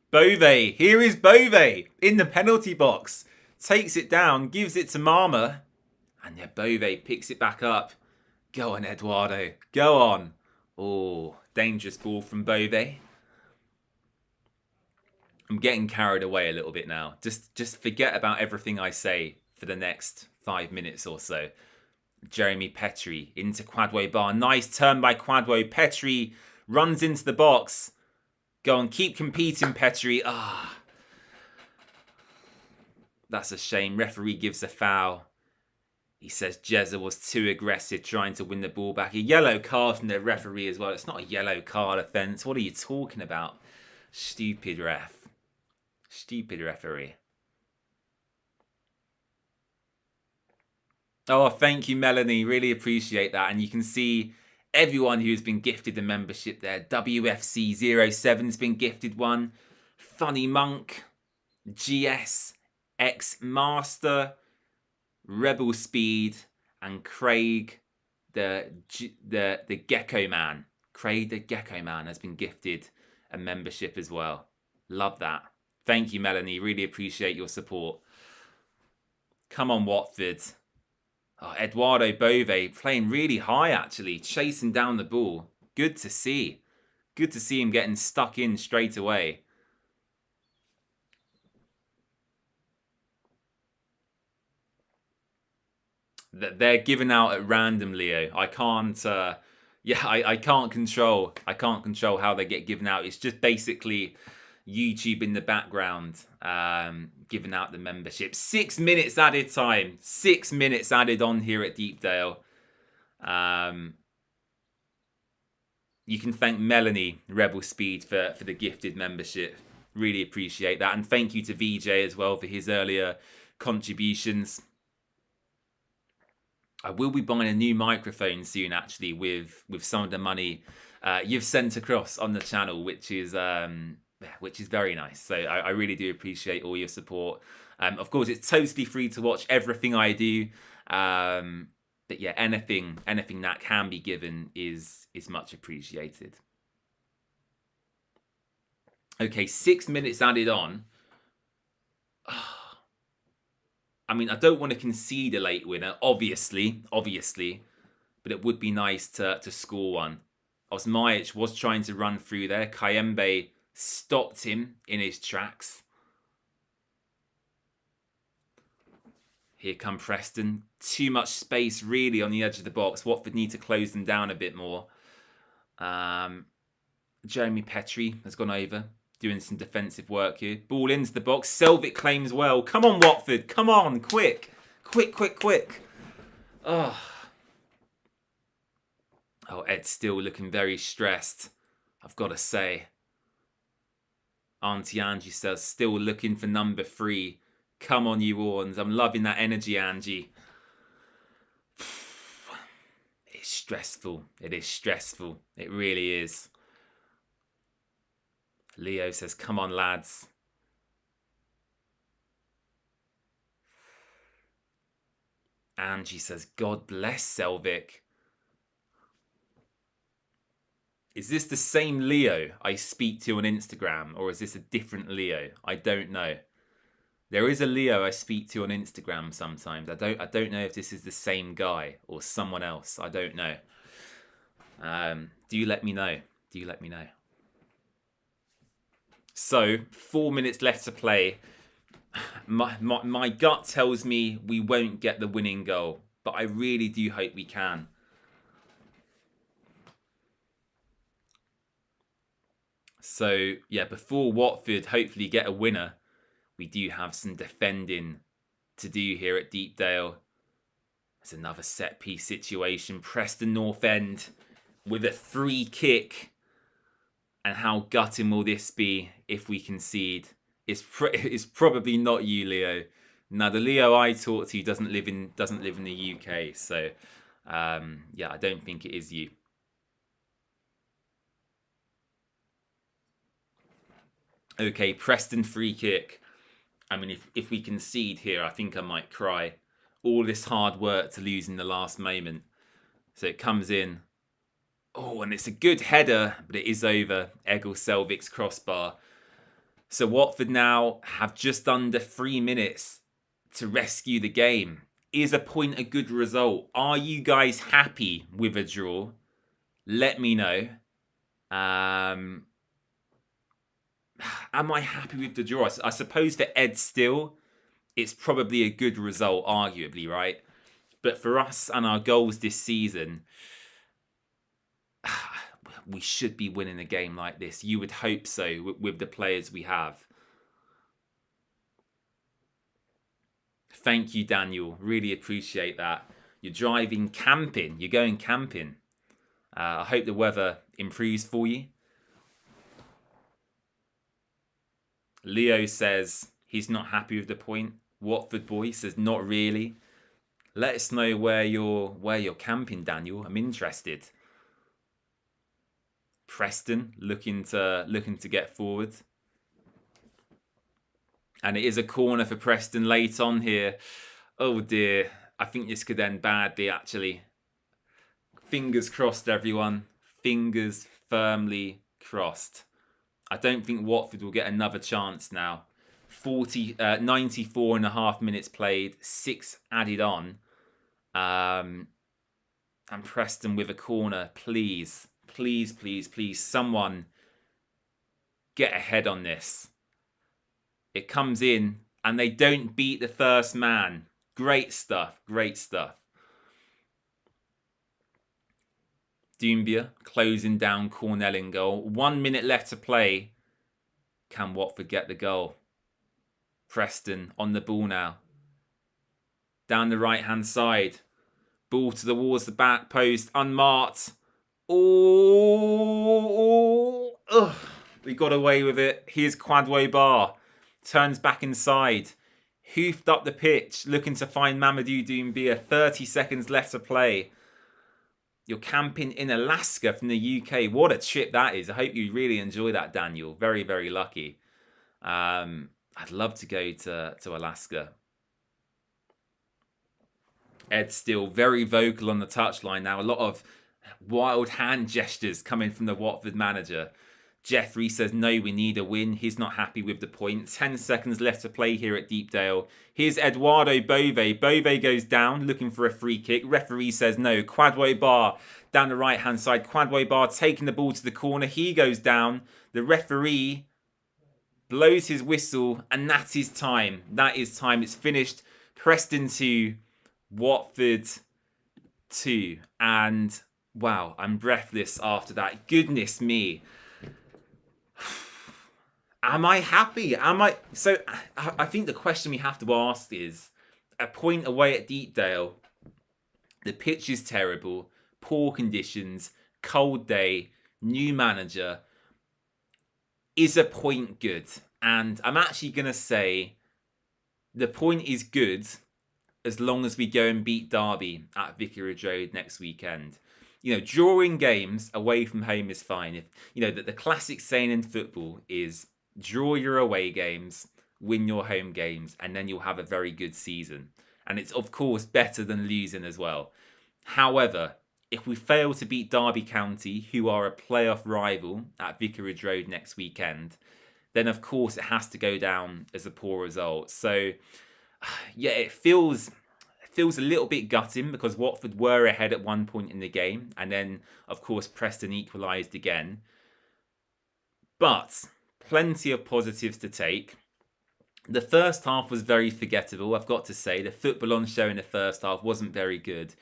Bove. Here is Bove in the penalty box. Takes it down, gives it to Mama. And yeah, Bove picks it back up. Go on, Eduardo. Go on. Oh, dangerous ball from Bove. I'm getting carried away a little bit now. Just forget about everything I say for the next 5 minutes or so. Jeremy Petrie into Quadwo Bar. Nice turn by Quadwo. Petrie runs into the box. Go on, keep competing, Petrie. That's a shame. Referee gives a foul. He says Jezza was too aggressive trying to win the ball back. A yellow card from the referee as well. It's not a yellow card offence. What are you talking about? Stupid ref. Stupid referee. Oh, thank you, Melanie. Really appreciate that. And you can see everyone who's been gifted a membership there. WFC07's been gifted one. Funny Monk, GS, X Master, Rebel Speed, and Craig, the Gecko Man. Craig the Gecko Man has been gifted a membership as well. Love that. Thank you, Melanie. Really appreciate your support. Come on, Watford. Oh, Eduardo Bove playing really high, actually, chasing down the ball. Good to see. Good to see him getting stuck in straight away. They're given out at random, Leo. I can't. I can't control. I can't control how they get given out. It's just basically YouTube in the background, giving out the membership. 6 minutes added time. 6 minutes added on here at Deepdale. You can thank Melanie Rebel Speed for the gifted membership. Really appreciate that. And thank you to VJ as well for his earlier contributions. I will be buying a new microphone soon, actually, with some of the money you've sent across on the channel, which is very nice. So I really do appreciate all your support. Of course, it's totally free to watch everything I do. But yeah, anything that can be given is much appreciated. Okay, 6 minutes added on. I mean, I don't want to concede a late winner, obviously, but it would be nice to score one. Osmajic was trying to run through there. Kayembe stopped him in his tracks. Here come Preston. Too much space, really, on the edge of the box. Watford need to close them down a bit more. Jeremy Petrie has gone over, doing some defensive work here. Ball into the box. Selvik claims well. Come on, Watford. Come on. Quick. Quick. Oh, Ed's still looking very stressed, I've got to say. Auntie Angie says, still looking for number 3. Come on, you Orns. I'm loving that energy, Angie. It's stressful. It is stressful. It really is. Leo says, come on, lads. Angie says, God bless Selvik. Is this the same Leo I speak to on Instagram, or is this a different Leo? I don't know. There is a Leo I speak to on Instagram sometimes. I don't know if this is the same guy or someone else. I don't know. Do you let me know? So, 4 minutes left to play. My gut tells me we won't get the winning goal, but I really do hope we can. So, yeah, before Watford hopefully get a winner, we do have some defending to do here at Deepdale. There's another set-piece situation. Preston North End with a free kick. And how gutting will this be if we concede? It's probably not you, Leo. Now, the Leo I talk to doesn't live in the UK. So, yeah, I don't think it is you. Okay, Preston free kick. I mean, if we concede here, I think I might cry. All this hard work to lose in the last moment. So it comes in. Oh, and it's a good header, but it is over Egil Selvik's crossbar. So Watford now have just under 3 minutes to rescue the game. Is a point a good result? Are you guys happy with a draw? Let me know. Am I happy with the draw? I suppose for Ed still, it's probably a good result, arguably, right? But for us and our goals this season, we should be winning a game like this. You would hope so with the players we have. Thank you, Daniel. Really appreciate that. You're driving camping. You're going camping. I hope the weather improves for you. Leo says he's not happy with the point. Watford boy says not really. Let us know where you're camping, Daniel. I'm interested. Preston looking to get forward. And it is a corner for Preston late on here. Oh dear. I think this could end badly, actually. Fingers crossed, everyone. Fingers firmly crossed. I don't think Watford will get another chance now. 94 and a half minutes played, 6 added on. And Preston with a corner. Please, please, please, please, someone get ahead on this. It comes in and they don't beat the first man. Great stuff, great stuff. Deepdale closing down Cornell in goal. 1 minute left to play. Can Watford get the goal? Preston on the ball now. Down the right-hand side. Ball towards the back post. Unmarked. Oh, we got away with it. Here's Kwadwo. Turns back inside. Hoofed up the pitch. Looking to find Mamadou Doumbia. 30 seconds left to play. You're camping in Alaska from the UK. What a trip that is. I hope you really enjoy that, Daniel. Very, very lucky. I'd love to go to Alaska. Ed still very vocal on the touchline now. A lot of wild hand gestures coming from the Watford manager. Jeffrey says, no, we need a win. He's not happy with the point. 10 seconds left to play here at Deepdale. Here's Eduardo Bove. Bove goes down, looking for a free kick. Referee says no. Kwadwo down the right-hand side. Kwadwo taking the ball to the corner. He goes down. The referee blows his whistle, and that is time. That is time. It's finished. Preston 2, Watford 2. And, wow, I'm breathless after that. Goodness me. Am I happy? So I think the question we have to ask is, a point away at Deepdale, the pitch is terrible, poor conditions, cold day, new manager. Is a point good? And I'm actually going to say the point is good as long as we go and beat Derby at Vicarage Road next weekend. You know, drawing games away from home is fine. If you know that the classic saying in football is draw your away games, win your home games, and then you'll have a very good season. And it's, of course, better than losing as well. However, if we fail to beat Derby County, who are a playoff rival at Vicarage Road next weekend, then, of course, it has to go down as a poor result. So, yeah, it feels a little bit gutting because Watford were ahead at one point in the game. And then, of course, Preston equalised again. But plenty of positives to take. The first half was very forgettable, I've got to say. The football on show in the first half wasn't very good.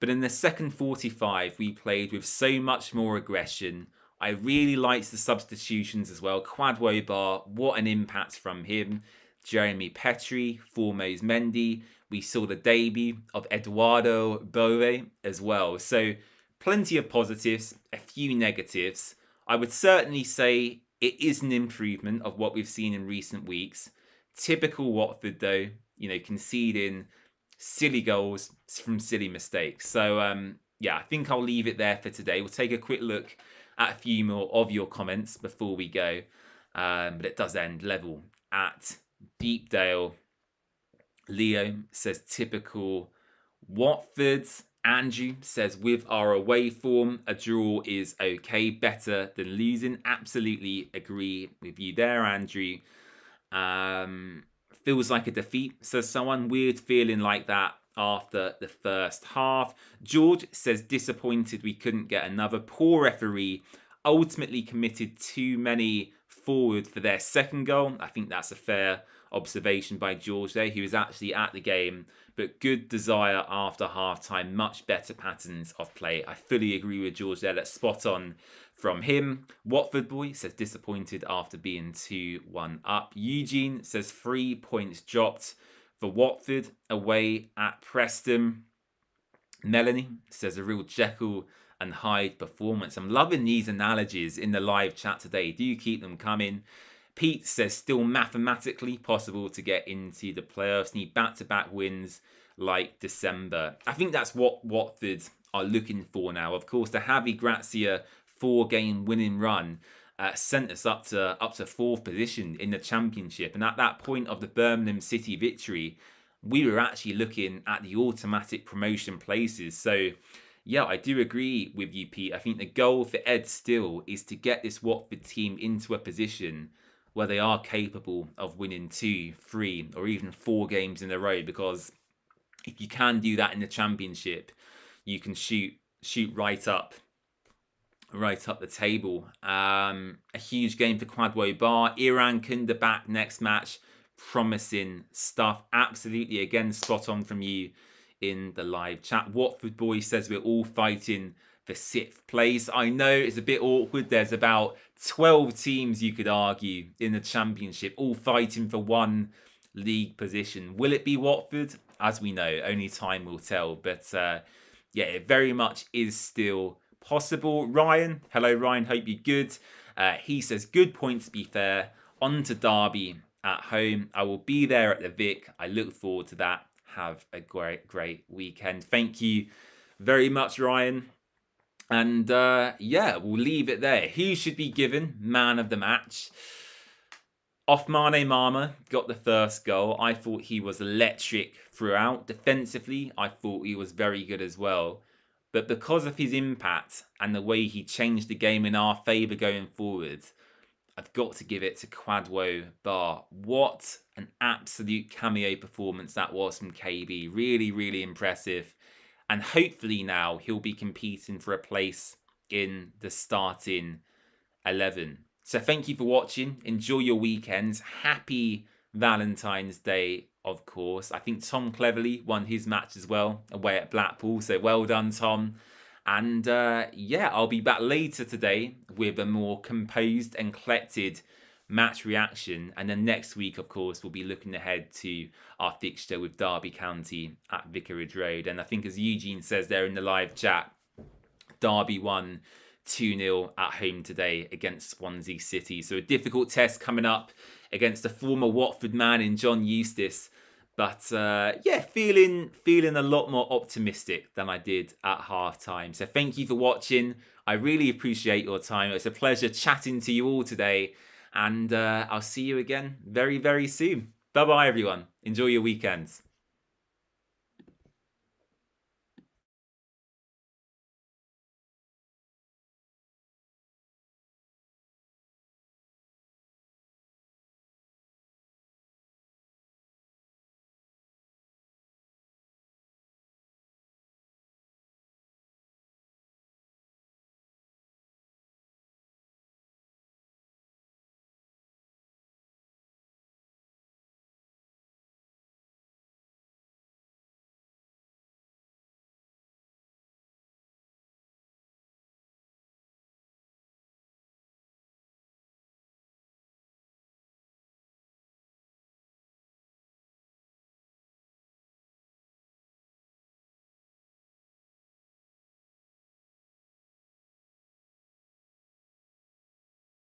But in the second 45, we played with so much more aggression. I really liked the substitutions as well. Kwadwo, what an impact from him. Jeremy Petrie, Formose Mendy. We saw the debut of Eduardo Bove as well. So plenty of positives, a few negatives. I would certainly say it is an improvement of what we've seen in recent weeks. Typical Watford, though, you know, conceding silly goals from silly mistakes. So, yeah, I think I'll leave it there for today. We'll take a quick look at a few more of your comments before we go. But it does end level at Deepdale. Leo says typical Watford. Andrew says, with our away form, a draw is okay, better than losing. Absolutely agree with you there, Andrew. Feels like a defeat, says someone. Weird feeling like that after the first half. George says, disappointed we couldn't get another. Poor referee. Ultimately committed too many forward for their second goal. I think that's a fair observation by George there. He was actually at the game, but good desire after half-time. Much better patterns of play. I fully agree with George there. That's spot on from him. Watford boy says disappointed after being 2-1 up. Eugene says 3 points dropped for Watford away at Preston. Melanie says a real Jekyll and Hyde performance. I'm loving these analogies in the live chat today. Do keep them coming. Pete says still mathematically possible to get into the playoffs. Need back-to-back wins like December. I think that's what Watford are looking for now. Of course, the Javi Gracia 4-game winning run sent us up to fourth position in the Championship. And at that point of the Birmingham City victory, we were actually looking at the automatic promotion places. So, yeah, I do agree with you, Pete. I think the goal for Ed Still is to get this Watford team into a position where they are capable of winning 2, 3, or even 4 games in a row. Because if you can do that in the Championship, you can shoot right up the table. A huge game for Kwadwo Bar. Iran Kunda back next match. Promising stuff. Absolutely, again, spot on from you in the live chat. Watford Boy says we're all fighting for 6th place. I know it's a bit awkward. There's about 12 teams, you could argue, in the Championship, all fighting for one league position. Will it be Watford? As we know, only time will tell. But yeah, it very much is still possible. Ryan, hello Ryan, hope you're good. He says, good point to be fair. On to Derby at home. I will be there at the Vic. I look forward to that. Have a great weekend. Thank you very much, Ryan. And yeah, we'll leave it there. Who should be given man of the match? Othmane Mama got the first goal. I thought he was electric throughout. Defensively, I thought he was very good as well. But because of his impact and the way he changed the game in our favour going forward, I've got to give it to Kwadwo Bar. What an absolute cameo performance that was from KB. Really, really impressive. And hopefully now he'll be competing for a place in the starting 11. So thank you for watching. Enjoy your weekends. Happy Valentine's Day, of course. I think Tom Cleverley won his match as well away at Blackpool. So well done, Tom. And yeah, I'll be back later today with a more composed and collected match reaction. And then next week, of course, we'll be looking ahead to our fixture with Derby County at Vicarage Road. And I think as Eugene says there in the live chat, Derby won 2-0 at home today against Swansea City. So a difficult test coming up against a former Watford man in John Eustace. But yeah, feeling a lot more optimistic than I did at half-time. So thank you for watching. I really appreciate your time. It's a pleasure chatting to you all today. And I'll see you again very, very soon. Bye-bye, everyone. Enjoy your weekends.